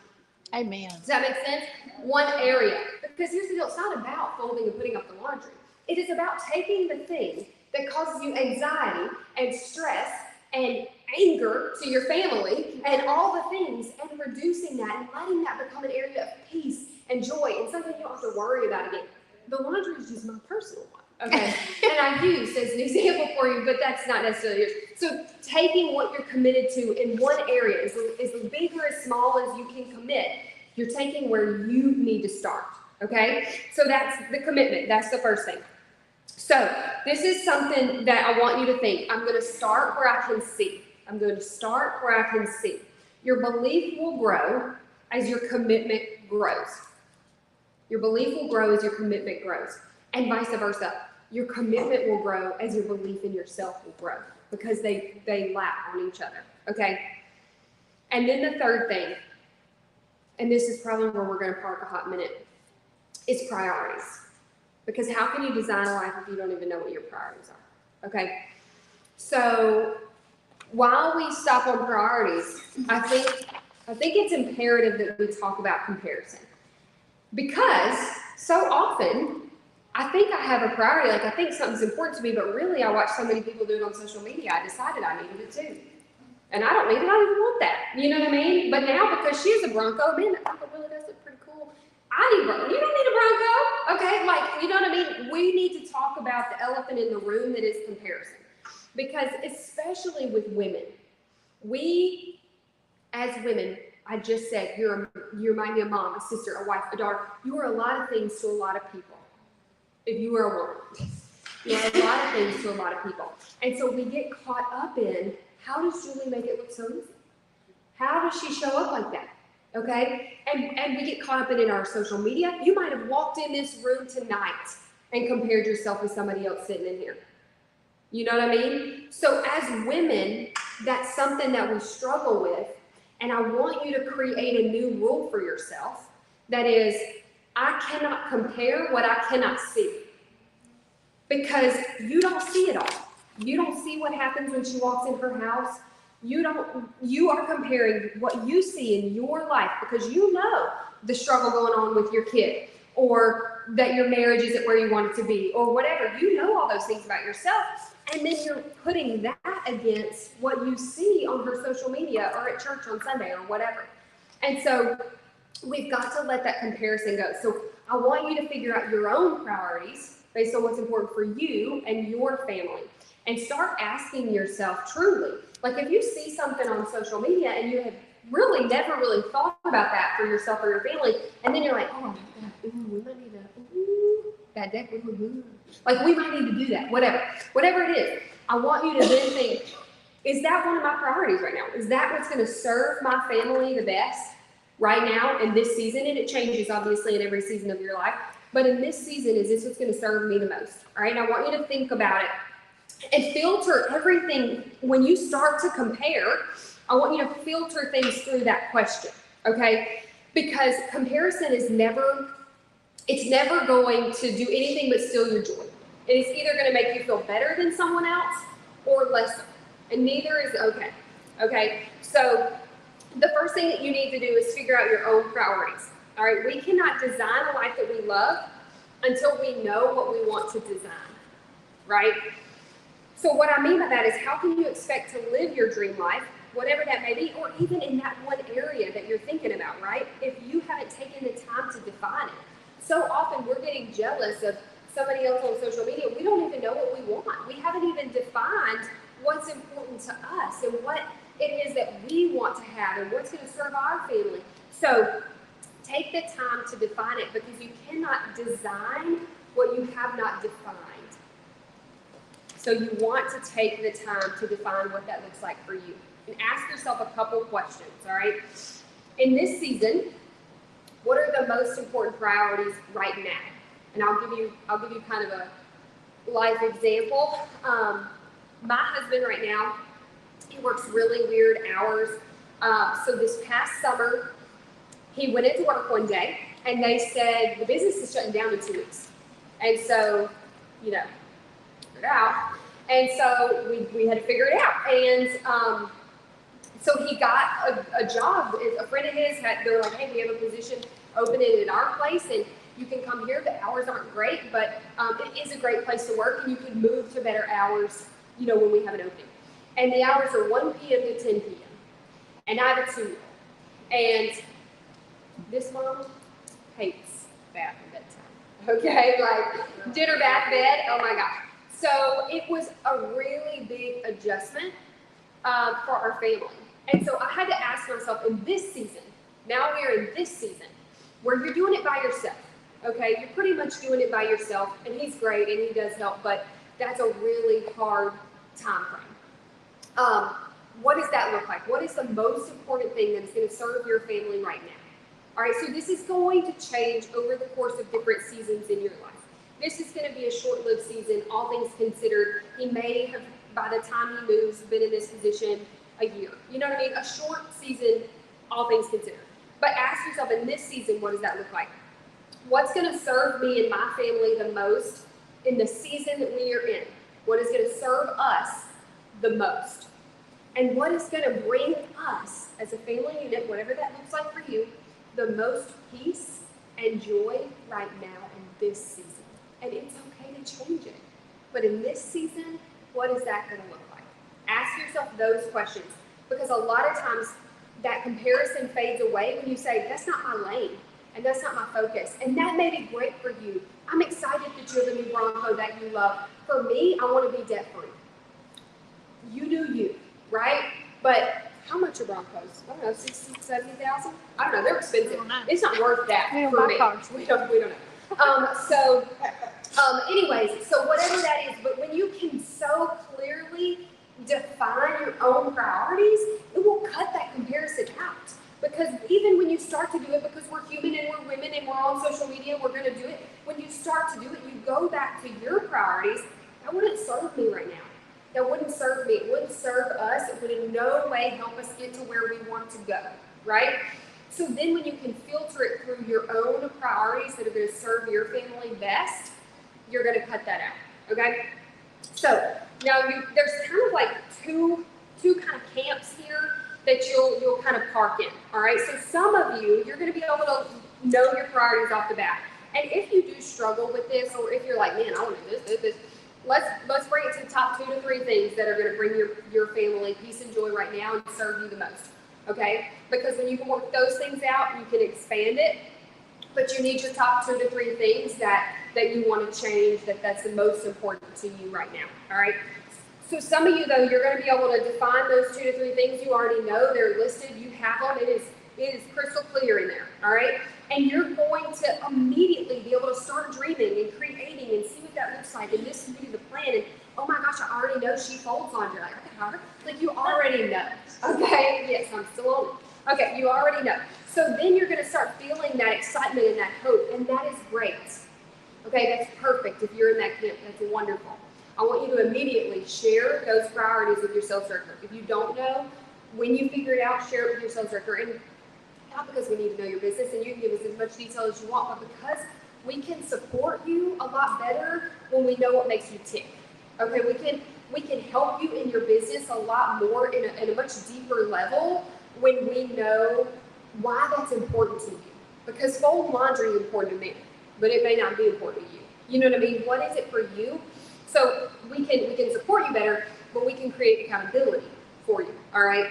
[SPEAKER 4] Amen.
[SPEAKER 6] Does that make sense? One area. Because here's the deal, it's not about folding and putting up the laundry. It is about taking the thing that causes you anxiety and stress and anger to your family and all the things and reducing that and letting that become an area of peace and joy and something you don't have to worry about again. The laundry is just my personal one. Okay, and I used as an example for you, but that's not necessarily yours. So taking what you're committed to in one area is big or as small as you can commit. You're taking where you need to start. Okay, so that's the commitment. That's the first thing. So this is something that I want you to think. I'm going to start where I can see. I'm going to start where I can see. Your belief will grow as your commitment grows. Your belief will grow as your commitment grows, and vice versa. Your commitment will grow as your belief in yourself will grow because they lap on each other, okay? And then the third thing, and this is probably where we're going to park a hot minute, is priorities. Because how can you design a life if you don't even know what your priorities are, okay? So while we stop on priorities, I think it's imperative that we talk about comparison. Because so often, I think I have a priority, like I think something's important to me, but really I watch so many people do it on social media, I decided I needed it too. And I don't need it, I don't even want that. You know what I mean? But now because she has a Bronco, man, that Bronco really does look pretty cool. I need a Bronco. You don't need a Bronco, okay? Like, you know what I mean? We need to talk about the elephant in the room that is comparison. Because especially with women, we as women, I just said, you might be a mom, a sister, a wife, a daughter. You are a lot of things to a lot of people. If you are a woman, you are a lot of things to a lot of people. And so we get caught up in, how does Julie make it look so easy? How does she show up like that? Okay? And we get caught up in our social media. You might have walked in this room tonight and compared yourself with somebody else sitting in here. You know what I mean? So as women, that's something that we struggle with. And I want you to create a new rule for yourself. That is, I cannot compare what I cannot see. Because you don't see it all. You don't see what happens when she walks in her house. You are comparing what you see in your life because you know the struggle going on with your kid or that your marriage isn't where you want it to be or whatever. You know all those things about yourself. And then you're putting that against what you see on her social media or at church on Sunday or whatever. And so we've got to let that comparison go. So I want you to figure out your own priorities based on what's important for you and your family. And start asking yourself truly, like if you see something on social media and really never really thought about that for yourself or your family. And then you're like, oh my God, we might need that deck. Like we might need to do that, whatever it is. I want you to then think, is that one of my priorities right now? Is that what's going to serve my family the best right now in this season? And it changes obviously in every season of your life. But in this season, is this what's going to serve me the most? All right, and I want you to think about it and filter everything. When you start to compare, I want you to filter things through that question, okay? Because comparison is never going to do anything but steal your joy. It is either going to make you feel better than someone else or lesser, and neither is okay, okay? So the first thing that you need to do is figure out your own priorities, all right? We cannot design a life that we love until we know what we want to design, right? So what I mean by that is, how can you expect to live your dream life, whatever that may be, or even in that one area that you're thinking about, right? If you haven't taken the time to define it. So often we're getting jealous of somebody else on social media. We don't even know what we want. We haven't even defined what's important to us and what it is that we want to have and what's going to serve our family. So take the time to define it, because you cannot design what you have not defined. So you want to take the time to define what that looks like for you. And ask yourself a couple questions, all right? In this season, what are the most important priorities right now? And I'll give you kind of a life example. My husband right now, he works really weird hours. So this past summer, he went into work one day and they said the business is shutting down in 2 weeks. And so, figure it out. And so we had to figure it out. And so he got a job. A friend of his they're like, hey, we have a position open in our place and you can come here. The hours aren't great, but it is a great place to work, and you can move to better hours, when we have an opening. And the hours are 1 p.m. to 10 p.m. And I have a 2-year-old. And this mom hates bath and bedtime. Okay, like dinner, bath, bed. Oh my gosh. So it was a really big adjustment for our family. And so I had to ask myself, in this season, now we're in this season, where you're doing it by yourself, okay? You're pretty much doing it by yourself, and he's great, and he does help, but that's a really hard time frame. What does that look like? What is the most important thing that is going to serve your family right now? All right, so this is going to change over the course of different seasons in your life. This is going to be a short-lived season, all things considered. He may have, by the time he moves, been in this position a year. You know what I mean? A short season, all things considered. But ask yourself, in this season, what does that look like? What's going to serve me and my family the most in the season that we are in? What is going to serve us the most? And what is going to bring us, as a family unit, whatever that looks like for you, the most peace and joy right now in this season? And it's okay to change it. But in this season, what is that going to look like? Ask yourself those questions, because a lot of times that comparison fades away when you say, that's not my lane and that's not my focus. And that may be great for you. I'm excited that you have a new Bronco that you love. For me, I want to be debt free. You do you, right? But how much are Broncos? I don't know, 60,000, 70,000? I don't know, they're expensive. It's not worth that for me. We don't know. Anyways, so whatever that is, but when you can so clearly define your own priorities, it will cut that comparison out. Because even when you start to do it, because we're human and we're women and we're on social media, we're going to do it. When you start to do it, you go back to your priorities. That wouldn't serve me right now. That wouldn't serve me. It wouldn't serve us. It would in no way help us get to where we want to go, right? So then when you can filter it through your own priorities that are going to serve your family best, you're going to cut that out, okay? So now there's kind of like two kind of camps here that you'll kind of park in, all right? So some of you, you're going to be able to know your priorities off the bat. And if you do struggle with this, or if you're like, man, I want to do this, let's bring it to the top 2 to 3 things that are going to bring your family peace and joy right now and serve you the most, okay? Because when you can work those things out, you can expand it, but you need your top 2 to 3 things that you want to change, that's the most important to you right now, all right? So some of you though, you're going to be able to define those 2 to 3 things you already know. They're listed. You have them. It is crystal clear in there. All right. And you're going to immediately be able to start dreaming and creating and see what that looks like. And this can be the plan. And oh my gosh, I already know she folds laundry. Like, okay, how? Like you already know. Okay. Yes, I'm still on it. Okay, you already know. So then you're going to start feeling that excitement and that hope, and that is great. Okay, that's perfect if you're in that camp. That's wonderful. I want you to immediately share those priorities with your sales director. If you don't know, when you figure it out, share it with your sales director. And not because we need to know your business and you can give us as much detail as you want, but because we can support you a lot better when we know what makes you tick. Okay, we can help you in your business a lot more in a much deeper level when we know why that's important to you. Because fold laundry is important to me, but it may not be important to you. You know what I mean? What is it for you? So we can support you better, but we can create accountability for you. All right?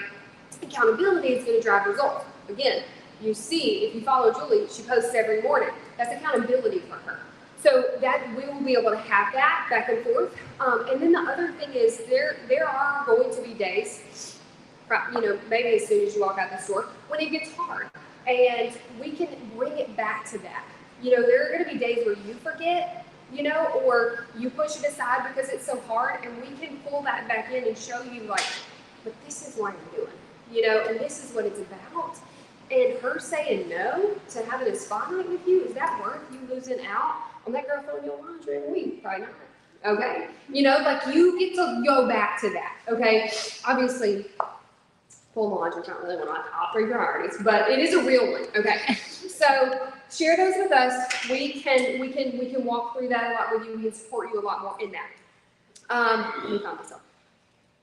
[SPEAKER 6] Accountability is going to drive results. Again, you see, if you follow Julie, she posts every morning. That's accountability for her. So that we will be able to have that back and forth. And then the other thing is there are going to be days, you know, maybe as soon as you walk out the store, when it gets hard. And we can bring it back to that. You know, there are going to be days where you forget, you know, or you push it aside because it's so hard, and we can pull that back in and show you like, but this is what I'm doing, you know, and this is what it's about. And her saying no to having a spotlight with you, is that worth you losing out on that girl filling your laundry every week? Probably not. Okay? You know, like you get to go back to that. Okay? Obviously, full laundry is not really one of my top 3 priorities, but it is a real one. Okay? So share those with us. We can walk through that a lot with you. We can support you a lot more in that. Let me find myself.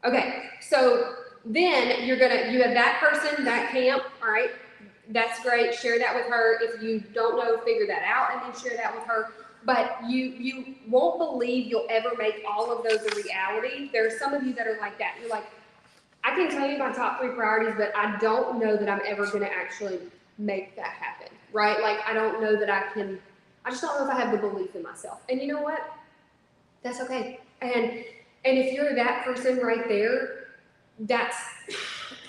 [SPEAKER 6] Okay, so then you have that person, that camp, all right? That's great. Share that with her. If you don't know, figure that out and then share that with her. But you won't believe you'll ever make all of those a reality. There are some of you that are like that. You're like, I can tell you my top 3 priorities, but I don't know that I'm ever going to actually make that happen, right? Like, I don't know that I just don't know if I have the belief in myself. And you know what? That's okay. And if you're that person right there, that's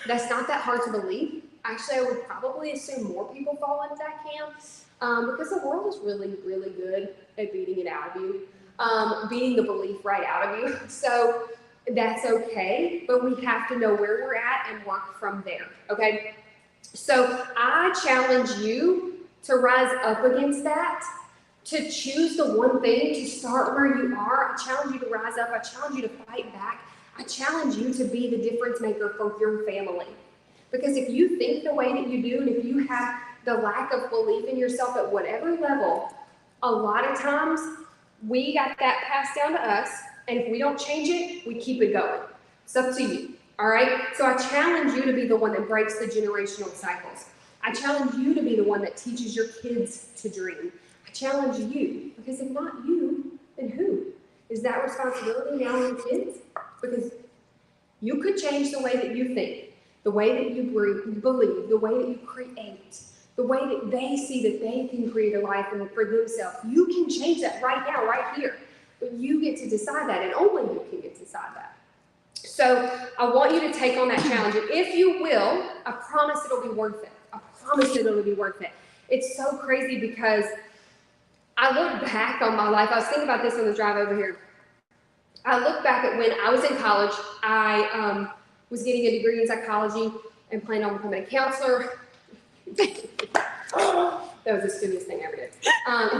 [SPEAKER 6] not that hard to believe. Actually, I would probably assume more people fall into that camp because the world is really, really good at beating it out of you, beating the belief right out of you. So that's okay, but we have to know where we're at and work from there, okay? So I challenge you to rise up against that, to choose the one thing, to start where you are. I challenge you to rise up. I challenge you to fight back. I challenge you to be the difference maker for your family. Because if you think the way that you do, and if you have the lack of belief in yourself at whatever level, a lot of times we got that passed down to us, and if we don't change it, we keep it going. It's up to you, all right? So I challenge you to be the one that breaks the generational cycles. I challenge you to be the one that teaches your kids to dream. I challenge you, because if not you, then who? Is that responsibility now on your kids? Because you could change the way that you think, the way that you believe, the way that you create, the way that they see that they can create a life for themselves. You can change that right now, right here. But you get to decide that, and only you can get to decide that. So I want you to take on that challenge. And if you will, I promise it'll be worth it. I promise it'll be worth it. It's so crazy because I look back on my life. I was thinking about this on the drive over here. I look back at when I was in college. I was getting a degree in psychology and planned on becoming a counselor. That was the stupidest thing I ever did.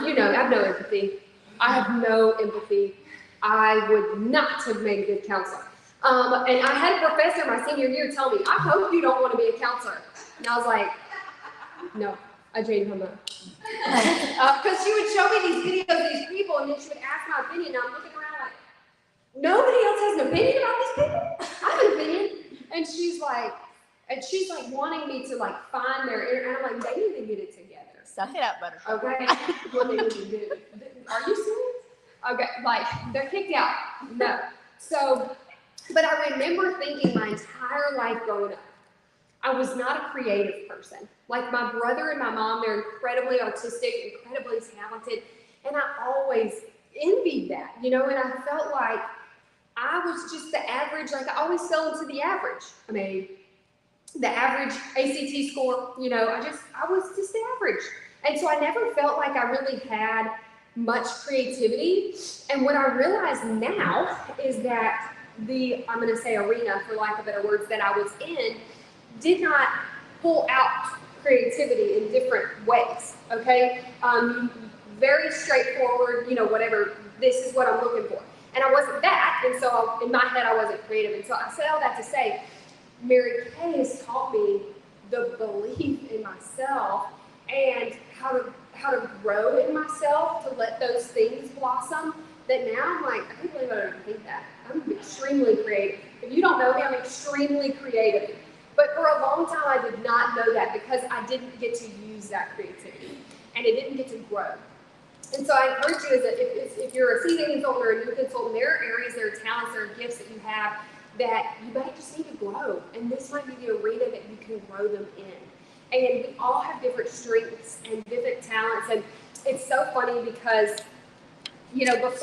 [SPEAKER 6] You know, I have no empathy. I have no empathy. I would not have made a good counselor. And I had a professor my senior year tell me, I hope you don't want to be a counselor. And I was like, no, I changed my mind. Because she would show me these videos of these people, and then she would ask my opinion, and I'm looking around like, nobody else has an opinion about these people? I have an opinion. And she's like wanting me to like find their, and I'm like, they need to get it together.
[SPEAKER 4] Suck it up, butterfly.
[SPEAKER 6] Okay? What they need to do. Are you serious? Okay, like, they're kicked out. No. So, but I remember thinking my entire life growing up, I was not a creative person. Like my brother and my mom, they're incredibly artistic, incredibly talented, and I always envied that, you know, and I felt like I was just the average, like I always fell into the average. I mean, the average ACT score, you know, I was just the average. And so I never felt like I really had much creativity. And what I realize now is that I'm going to say arena, for lack of better words, that I was in did not pull out creativity in different ways, okay? Very straightforward, you know, whatever, this is what I'm looking for. And I wasn't that, and so in my head I wasn't creative. And so I say all that to say, Mary Kay has taught me the belief in myself and how to grow in myself, to let those things blossom, that now I'm like, I can't believe I don't think that. I'm extremely creative. If you don't know me, I'm extremely creative. But for a long time, I did not know that because I didn't get to use that creativity and it didn't get to grow. And so I encourage you, if you're a seasoned consultant or a new consultant, there are areas, there are talents, there are gifts that you have that you might just need to grow. And this might be the arena that you can grow them in. And we all have different strengths and different talents. And it's so funny because, you know,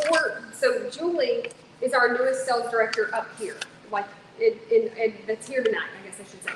[SPEAKER 6] so Julie is our newest sales director up here, like that's here tonight, I guess I should say.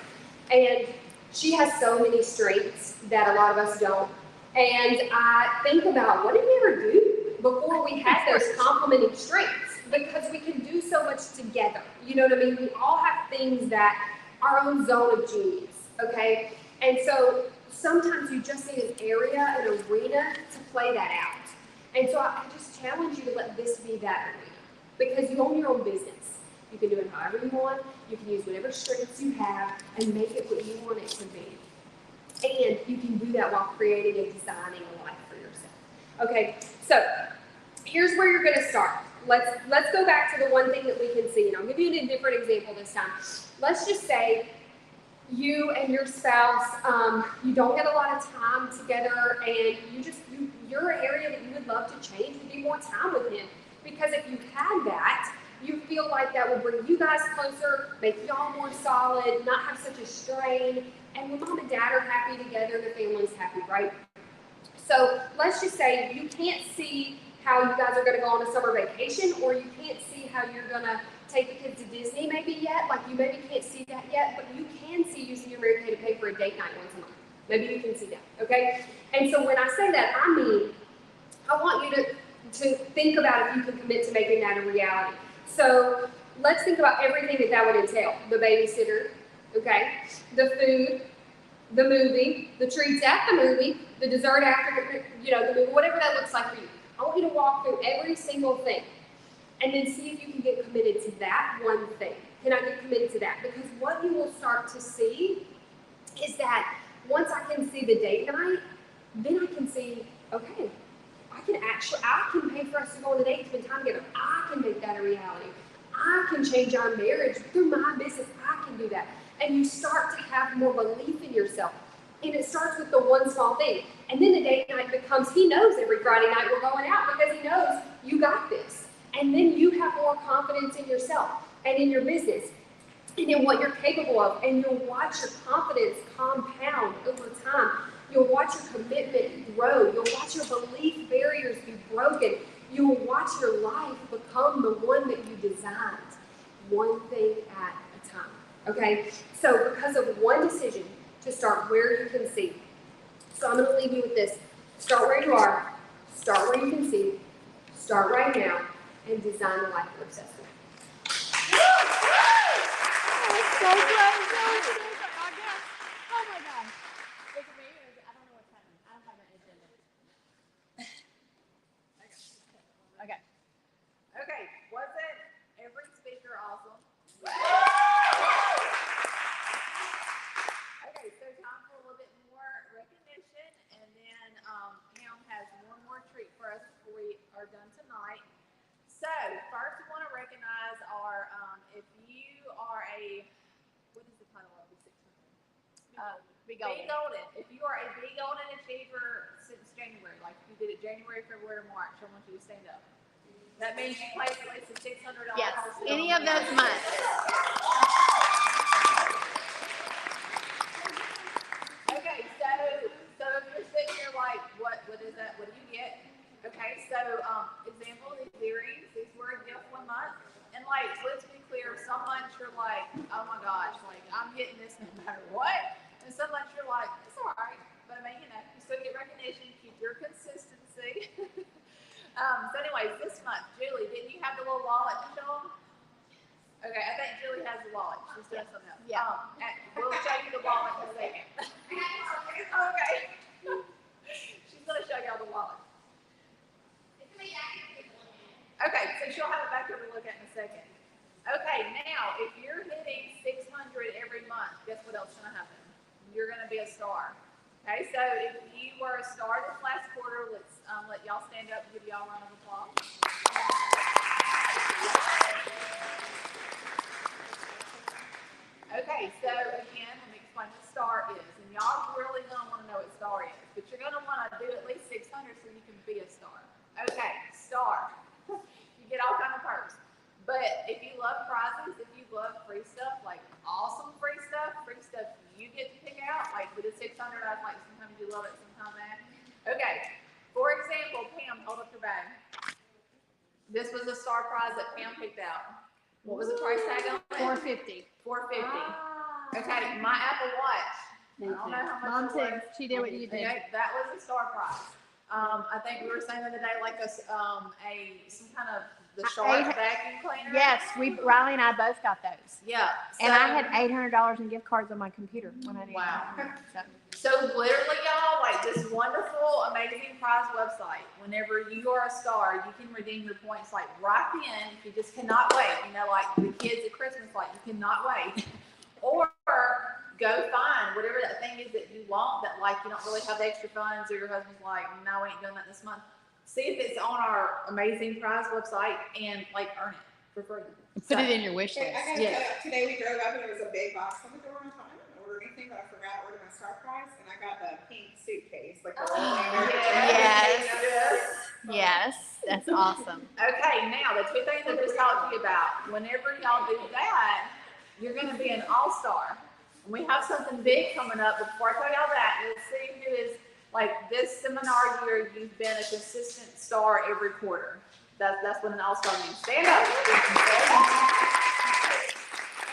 [SPEAKER 6] And she has so many strengths that a lot of us don't. And I think about, what did we ever do before we had those complementing strengths? Because we can do so much together. You know what I mean? We all have things that our own zone of genius, okay? And so sometimes you just need an area, an arena to play that out. And so I just challenge you to let this be that arena, because you own your own business. You can do it however you want. You can use whatever strengths you have and make it what you want it to be. And you can do that while creating and designing a life for yourself. Okay, so here's where you're gonna start. Let's go back to the one thing that we can see, and I'll give you a different example this time. Let's just say you and your spouse, you don't get a lot of time together, and you're an area that you would love to change would be more time with him. Because if you had that, you feel like that would bring you guys closer, make y'all more solid, not have such a strain. And when mom and dad are happy together, the family's happy, right? So let's just say you can't see how you guys are going to go on a summer vacation, or you can't see how you're going to take the kids to Disney maybe yet. Like, you maybe can't see that yet, but you can see using your Mary Kay to pay for a date night once a month. Maybe you can see that, okay? And so when I say that, I mean, I want you to think about if you can commit to making that a reality. So let's think about everything that would entail. The babysitter, okay? The food, the movie, the treats at the movie, the dessert after, you know, the movie, whatever that looks like for you. I want you to walk through every single thing and then see if you can get committed to that one thing. Can I get committed to that? Because what you will start to see is that once I can see the date night, then I can see, okay, I can pay for us to go on a date and spend time together. I can make that a reality. I can change our marriage through my business. I can do that. And you start to have more belief in yourself. And it starts with the one small thing. And then the date night becomes, he knows every Friday night we're going out because he knows you got this. And then you have more confidence in yourself and in your business and in what you're capable of. And you'll watch your confidence compound over time. You'll watch your commitment grow. You'll watch your belief barriers be broken. You'll watch your life become the one that you designed, one thing at a time. Okay? So because of one decision to start where you can see. So I'm going to leave you with this. Start where you are. Start where you can see. Start right now and design the life you're obsessed with.
[SPEAKER 4] So great. Oh my gosh.
[SPEAKER 2] Is it me or I don't know what's happening. I don't have an agenda. Okay. Okay. Wasn't every speaker awesome? Okay, so time for a little bit more recognition, and then Pam has one more treat for us before we are done tonight. So first, we want to recognize our if you are what is the title of the 600?
[SPEAKER 4] Be
[SPEAKER 2] Be Golden. If you are a Be Golden Achiever since January, like you did it January, February, March, I want you to stand up. That means you placed at least a $600.
[SPEAKER 4] Yes, any of those months.
[SPEAKER 2] Okay, so if you're sitting here like, what is that? What do you get? Okay, so example, these earrings, these were a gift one month. And like, let's be clear, some months you're like, oh my gosh, like, I'm getting this no matter what. And some months you're like, it's all right. But I mean, you know, you still get recognition, keep your consistency. So anyways, this month, Julie, didn't you have the little wallet to show them? Okay, I think Julie has the wallet. She's doing something else.
[SPEAKER 4] Yeah.
[SPEAKER 2] We'll show you the wallet in a second. Okay. She's gonna show y'all the wallet. Okay, so she'll have it back here to look at in a second. Okay, now if you're hitting 600 every month, guess what else is gonna happen? You're gonna be a star. Okay, so if you were a star this last quarter, let's let y'all stand up and give y'all a round of applause. Okay, so again, let me explain what star is. And y'all really gonna wanna know what star is, but you're gonna wanna do at least 600 so you can be a star. Okay, star. You get all kind of perks. But if you love prizes, if you love free stuff, like awesome free stuff you get to pick out, like with the 600, I was like, sometimes you love it, sometimes not. Okay, for example, Pam, hold up your bag. This was a star prize that Pam picked out. What was the price tag on it?
[SPEAKER 4] $450.
[SPEAKER 2] $450. Okay, my Apple Watch. I don't know how much
[SPEAKER 4] Mom
[SPEAKER 2] it
[SPEAKER 4] too.
[SPEAKER 2] was.
[SPEAKER 4] She did what you did.
[SPEAKER 2] Okay, that was a star prize. I think we were saying the other day, like some kind of the Shark vacuum cleaner.
[SPEAKER 4] Yes, Riley and I both got those.
[SPEAKER 2] Yeah.
[SPEAKER 4] And I
[SPEAKER 2] so-
[SPEAKER 4] had $800 in gift cards on my computer when I did
[SPEAKER 2] Wow.
[SPEAKER 4] that.
[SPEAKER 2] So literally, y'all, like this wonderful, amazing prize website. Whenever you are a star, you can redeem your points like right then. You just cannot wait. You know, like the kids at Christmas, like you cannot wait. Or go find whatever that thing is that you want that like you don't really have the extra funds, or your husband's like, no, I ain't doing that this month. See if it's on our amazing prize website and like earn it for free.
[SPEAKER 4] Put it in your wish
[SPEAKER 7] Okay,
[SPEAKER 4] list.
[SPEAKER 7] I gotta
[SPEAKER 2] Yes.
[SPEAKER 7] tell you, today we drove up and there was a big box on the door and I thought, I didn't order anything, but I forgot to order my Star Prize and I got the pink suitcase, like the
[SPEAKER 4] Yes, that's awesome.
[SPEAKER 2] Okay, now the two things I just talked to you about. Whenever y'all do that, you're going to be an all-star. And we have something big coming up. But before I tell y'all that, let's see who is like this seminar year. You've been a consistent star every quarter. That's what an all-star means. Stand up.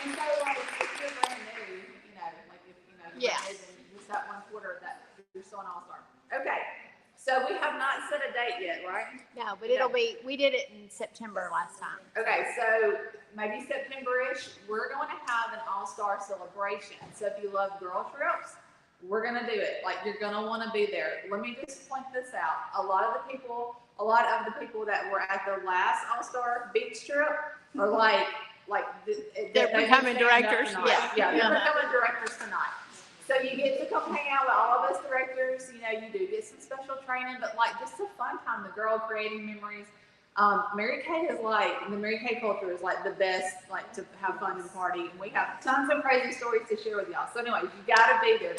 [SPEAKER 2] And so, like, if you're brand new, you know, like if you know,
[SPEAKER 4] Yeah.
[SPEAKER 2] just that one quarter that you're still an all-star. Okay. So we have not set a date yet, right?
[SPEAKER 4] No, but it'll be, we did it in September last time.
[SPEAKER 2] Okay, so maybe September-ish, we're going to have an all-star celebration. So if you love girl trips, we're going to do it. Like, you're going to want to be there. Let me just point this out. A lot of the people that were at the last all-star beach trip are
[SPEAKER 4] They're becoming directors.
[SPEAKER 2] Yeah,
[SPEAKER 4] Yeah.
[SPEAKER 2] they're becoming directors tonight. So you get to come hang out with all of us directors. You know, you do get some special training, but like just a fun time. The girl creating memories. Mary Kay is like, the Mary Kay culture is like the best, like to have fun and party. And we have tons of crazy stories to share with y'all. So anyways, you gotta be there,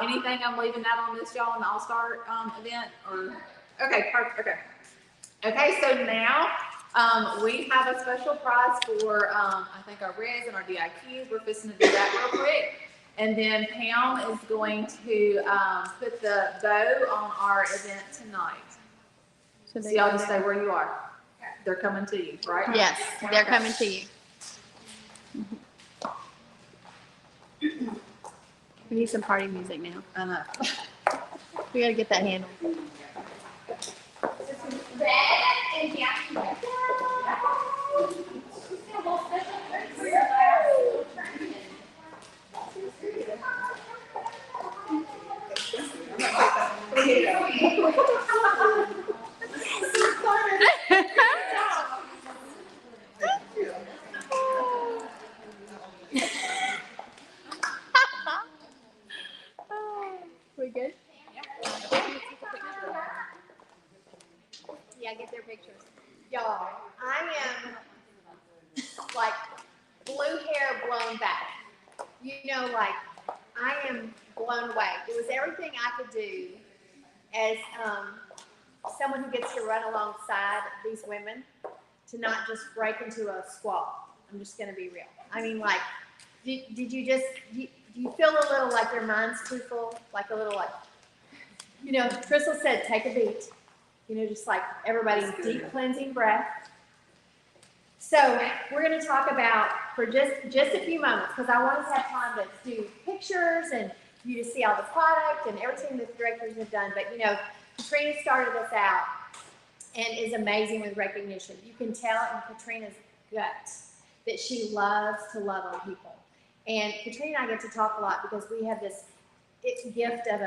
[SPEAKER 2] anything I'm leaving out on this, y'all, in the All-Star event? Or okay, perfect, okay, so now we have a special prize for, I think our Reds and our DIQs. We're fixing to do that real quick. And then Pam is going to put the bow on our event tonight. So y'all just stay where you are. They're coming to you, right?
[SPEAKER 4] Yes, they're coming to you. We need some party music now.
[SPEAKER 2] I know.
[SPEAKER 4] We gotta get that handled.
[SPEAKER 3] Red and Jackie.
[SPEAKER 4] We good? Yeah, get their pictures.
[SPEAKER 1] Y'all, I am like blue hair blown back. You know, like I am blown away. It was everything I could do as someone who gets to run alongside these women to not just break into a squall. I'm just gonna be real. I mean, like, did you just, do you feel a little like your mind's too full? Like a little like, you know, Crystal said, take a beat. You know, just like everybody, deep cleansing breath. So we're going to talk about for just a few moments, because I want us to have time to do pictures and you to see all the product and everything that the directors have done. But you know, Katrina started us out and is amazing with recognition. You can tell in Katrina's gut that she loves to love on people. And Katrina and I get to talk a lot because we have this gift of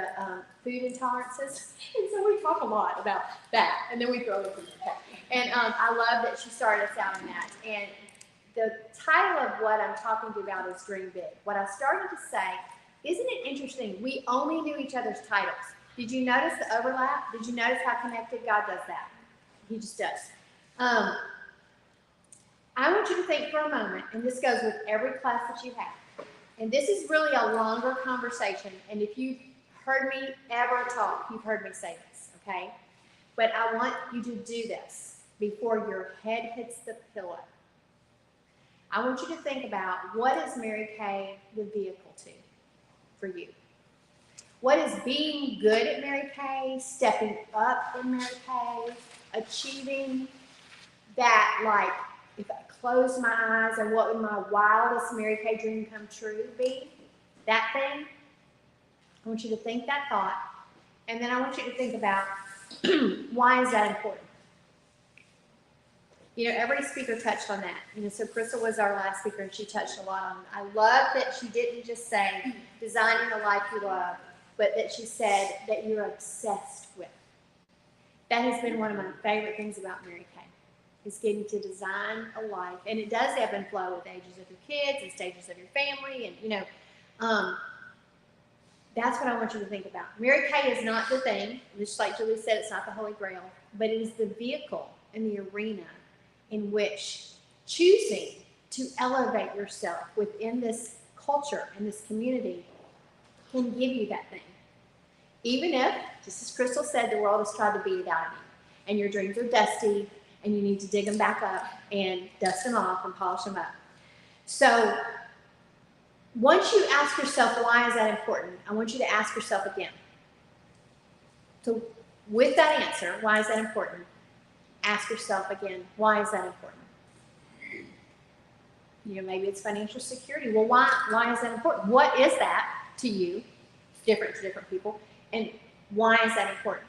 [SPEAKER 1] food intolerances, and so we talk a lot about that, and then we throw it in the cup. And I love that she started us out on that. And the title of what I'm talking to you about is Dream Big. What I started to say, isn't it interesting? We only knew each other's titles. Did you notice the overlap? Did you notice how connected God does that? He just does. I want you to think for a moment, and this goes with every class that you have. And this is really a longer conversation. And if you've heard me ever talk, you've heard me say this, okay? But I want you to do this before your head hits the pillow. I want you to think about, what is Mary Kay the vehicle to for you? What is being good at Mary Kay, stepping up in Mary Kay, achieving that, like, if I close my eyes, and what would my wildest Mary Kay dream come true be? That thing. I want you to think that thought. And then I want you to think about, why is that important? You know, every speaker touched on that. You know, so Crystal was our last speaker, and she touched a lot on it. I love that she didn't just say, designing the life you love, but that she said that you're obsessed with. That has been one of my favorite things about Mary Kay, is getting to design a life. And it does ebb and flow with ages of your kids and stages of your family. And, you know, that's what I want you to think about. Mary Kay is not the thing. Just like Julie said, it's not the Holy Grail, but it is the vehicle and the arena in which choosing to elevate yourself within this culture and this community can give you that thing. Even if, just as Crystal said, the world has tried to beat it out of you, and your dreams are dusty, and you need to dig them back up and dust them off and polish them up. So once you ask yourself, why is that important? I want you to ask yourself again. So with that answer, why is that important? Ask yourself again, why is that important? You know, maybe it's financial security. Well, why is that important? What is that to you? It's different to different people. And why is that important?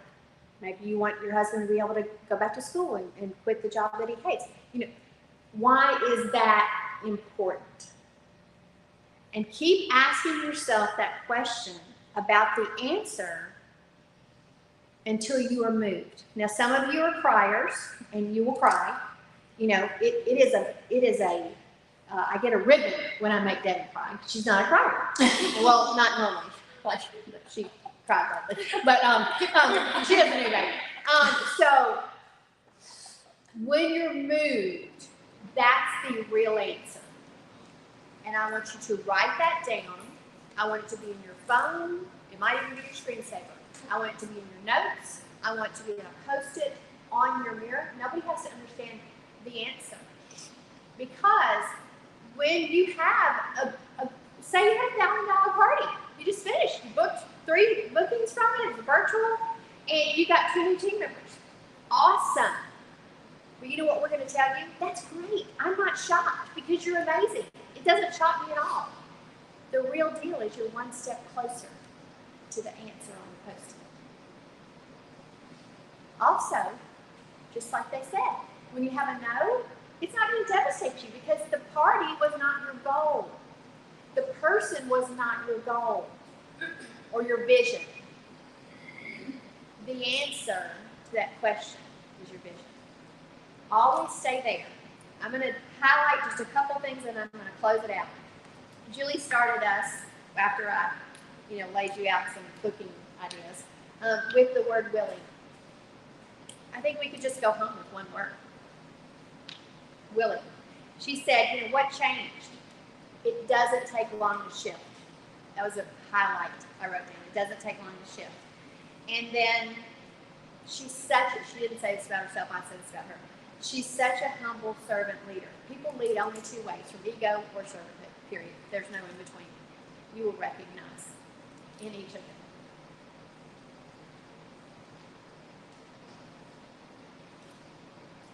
[SPEAKER 1] Maybe you want your husband to be able to go back to school and quit the job that he hates. You know, why is that important? And keep asking yourself that question about the answer until you are moved. Now, some of you are criers, and you will cry. You know, it is a I get a ribbon when I make Debbie cry. She's not a crier. Well, not normally. Like, she cried lately. But she doesn't do that. So when you're moved, that's the real answer. And I want you to write that down. I want it to be in your phone. It might even be your screensaver. I want it to be in your notes. I want it to be in a Post-it on your mirror. Nobody has to understand the answer. Because when you have say you have a $1,000 party, you just finished, you booked 3 bookings from it, it's virtual, and you got 2 new team members. Awesome. But you know what we're going to tell you? That's great. I'm not shocked because you're amazing. It doesn't shock me at all. The real deal is you're one step closer to the answer on the Post-it. Also, just like they said, when you have a no, it's not going to devastate you because the party was not your goal. The person was not your goal or your vision. The answer to that question is your vision. Always stay there. I'm going to highlight just a couple things and I'm going to close it out. Julie started us, after I laid you out some cooking ideas, with the word willing. I think we could just go home with one word. Willing. She said, what changed? It doesn't take long to shift. That was a highlight I wrote down. It doesn't take long to shift. And then she didn't say this about herself, I said this about her. She's such a humble servant leader. People lead only 2 ways, from ego or servanthood, period. There's no in between. You will recognize in each of them.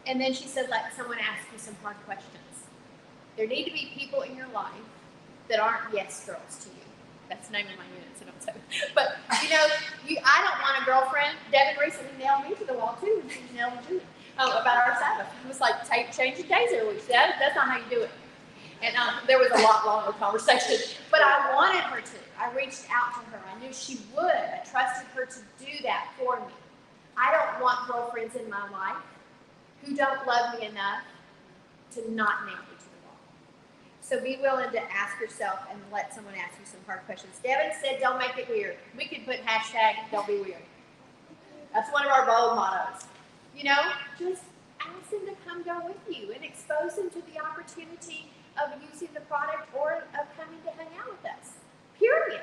[SPEAKER 1] And then she said, let someone ask you some hard questions. There need to be people in your life that aren't yes girls to you. That's the name of my unit, so don't say it. But, I don't want a girlfriend. Devin recently nailed me to the wall, too, and she nailed me about our Sabbath. It was like changing days every week. That's not how you do it. And there was a lot longer conversation. But I wanted her to. I reached out to her. I knew she would. I trusted her to do that for me. I don't want girlfriends in my life who don't love me enough to not nail me to the wall. So be willing to ask yourself and let someone ask you some hard questions. Devin said, don't make it weird. We could put hashtag don't be weird. That's one of our bold mottos. Just ask them to come go with you and expose them to the opportunity of using the product or of coming to hang out with us. Period.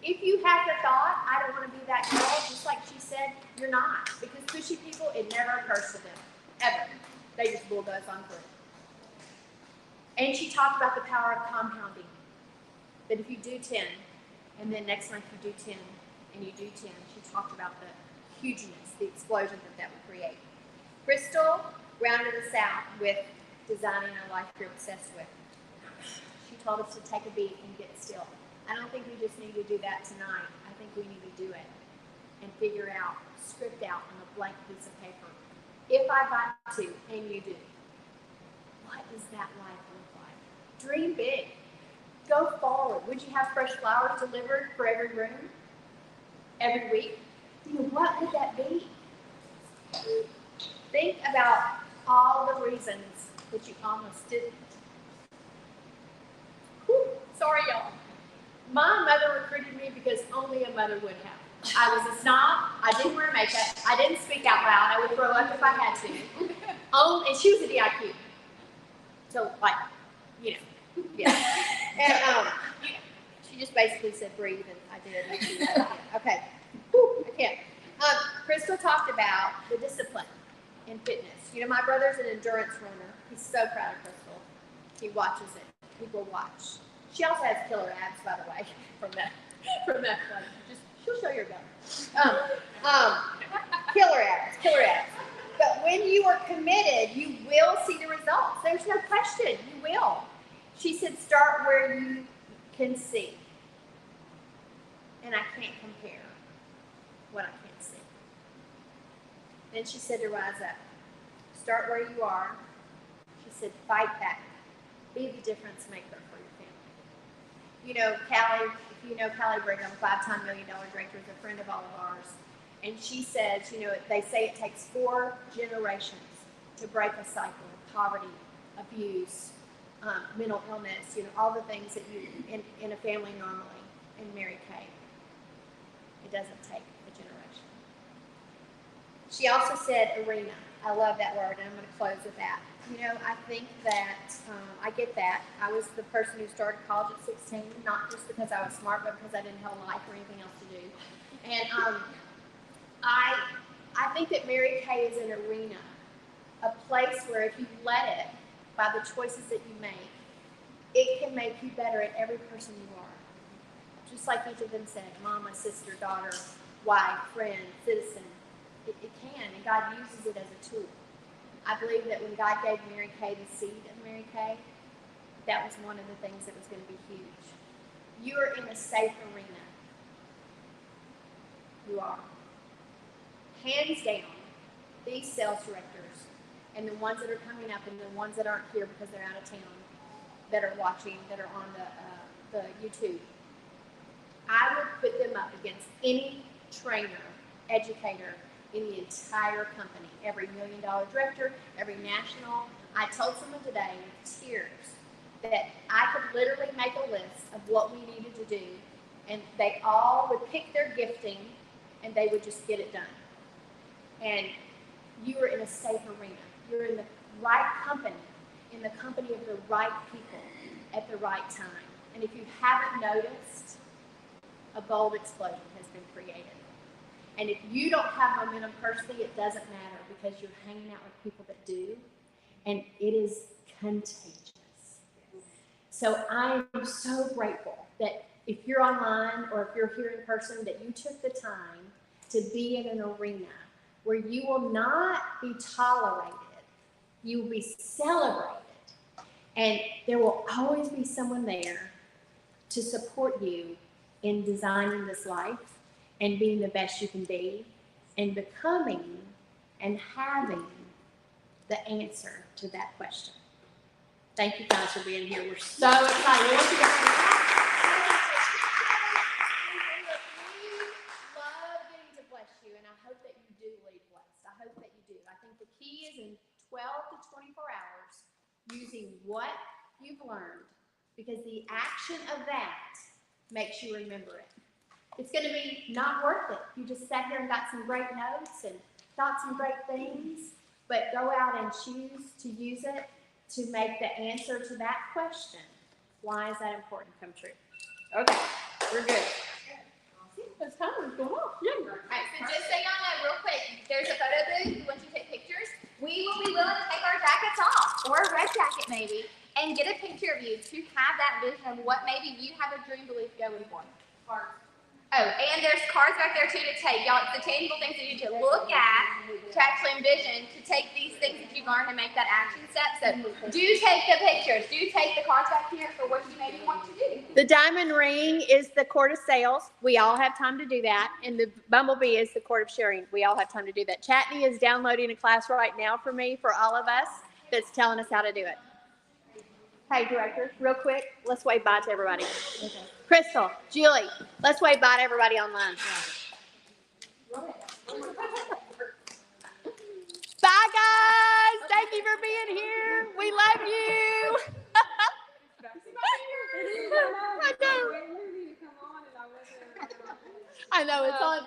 [SPEAKER 1] If you have the thought, I don't want to be that girl, just like she said, you're not. Because pushy people, it never occurs to them. Ever. They just bulldoze on through. And she talked about the power of compounding. That if you do 10, and then next month you do 10, and you do 10, she talked about the hugeness, the explosion that would create. Crystal rounded us out with designing a life you're obsessed with. She told us to take a beat and get still. I don't think we just need to do that tonight. I think we need to do it and figure out, script out on a blank piece of paper. If I got to, and you do, what does that life look like? Dream big. Go forward. Would you have fresh flowers delivered for every room? Every week? What would that be? Think about all the reasons that you almost didn't. Whew, sorry, y'all. My mother recruited me because only a mother would have. I was a snob. I didn't wear makeup. I didn't speak out loud. I would throw up if I had to. And she was a DIQ. So, yeah. And she just basically said breathe, and I did. Okay. Whew, I can't. Crystal talked about the discipline in fitness. My brother's an endurance runner. He's so proud of Crystal. He watches it. People watch. She also has killer abs, by the way, from that club. She'll show your belly. Killer abs. But when you are committed, you will see the results. There's no question. You will. She said, start where you can see. And I can't compare what I can't see. Then she said to rise up. Start where you are. She said, fight back. Be the difference maker for your family. Callie, if you know Callie Brigham, 5-time $1 million director, is a friend of all of ours. And she says, they say it takes 4 generations to break a cycle of poverty, abuse, mental illness, all the things that you, in a family normally, in Mary Kay. It doesn't take a generation. She also said arena. I love that word, and I'm going to close with that. I think that I get that. I was the person who started college at 16, not just because I was smart, but because I didn't have a life or anything else to do. And I think that Mary Kay is an arena, a place where if you let it, by the choices that you make, it can make you better at every person you are. Just like each of them said, mama, sister, daughter, wife, friend, citizen. It can, and God uses it as a tool. I believe that when God gave Mary Kay the seed of Mary Kay, that was one of the things that was going to be huge. You are in a safe arena. You are. Hands down, these sales directors and the ones that are coming up and the ones that aren't here because they're out of town, that are watching, that are on the YouTube, I would put them up against any trainer, educator in the entire company, every $1 million director, every national. I told someone today with tears that I could literally make a list of what we needed to do, and they all would pick their gifting and they would just get it done. And you are in a safe arena. You're in the right company, in the company of the right people at the right time. And if you haven't noticed, a bold explosion has been created. And if you don't have momentum personally, it doesn't matter because you're hanging out with people that do, and it is contagious. So I am so grateful that if you're online or if you're here in person, that you took the time to be in an arena where you will not be tolerated You will be celebrated. And there will always be someone there to support you in designing this life and being the best you can be and becoming and having the answer to that question. Thank you guys for being here. We're so excited. We want you guys to clap. We love getting to bless you, and I hope that you do leave blessed. I hope that you do. I think the key is in 12 to 24 hours using what you've learned, because the action of that makes you remember it. It's going to be not worth it. You just sat here and got some great notes and thought some great things, but go out and choose to use it to make the answer to that question. Why is that important come true? Okay, we're good. It's time to go on. Yeah.
[SPEAKER 3] Alright, so just so y'all know, real quick, there's a photo booth. We want you to take pictures. We will be willing to take our jackets off, or a red jacket maybe, and get a picture of you to have that vision of what maybe you have a dream belief going for. Oh, and there's cards back there too to take. Y'all, it's the tangible things that you need to look at to actually envision, to take these things that you've learned and make that action step. So do take the pictures. Do take the cards back here for what you maybe want to do.
[SPEAKER 1] The diamond ring is the court of sales. We all have time to do that. And the bumblebee is the court of sharing. We all have time to do that. Chatney is downloading a class right now for me, for all of us, that's telling us how to do it. Hey, director, real quick, let's wave bye to everybody. Okay. Crystal, Julie, let's wave bye to everybody online. Bye, guys. Thank you for being here. We love you. I know. I know, it's on.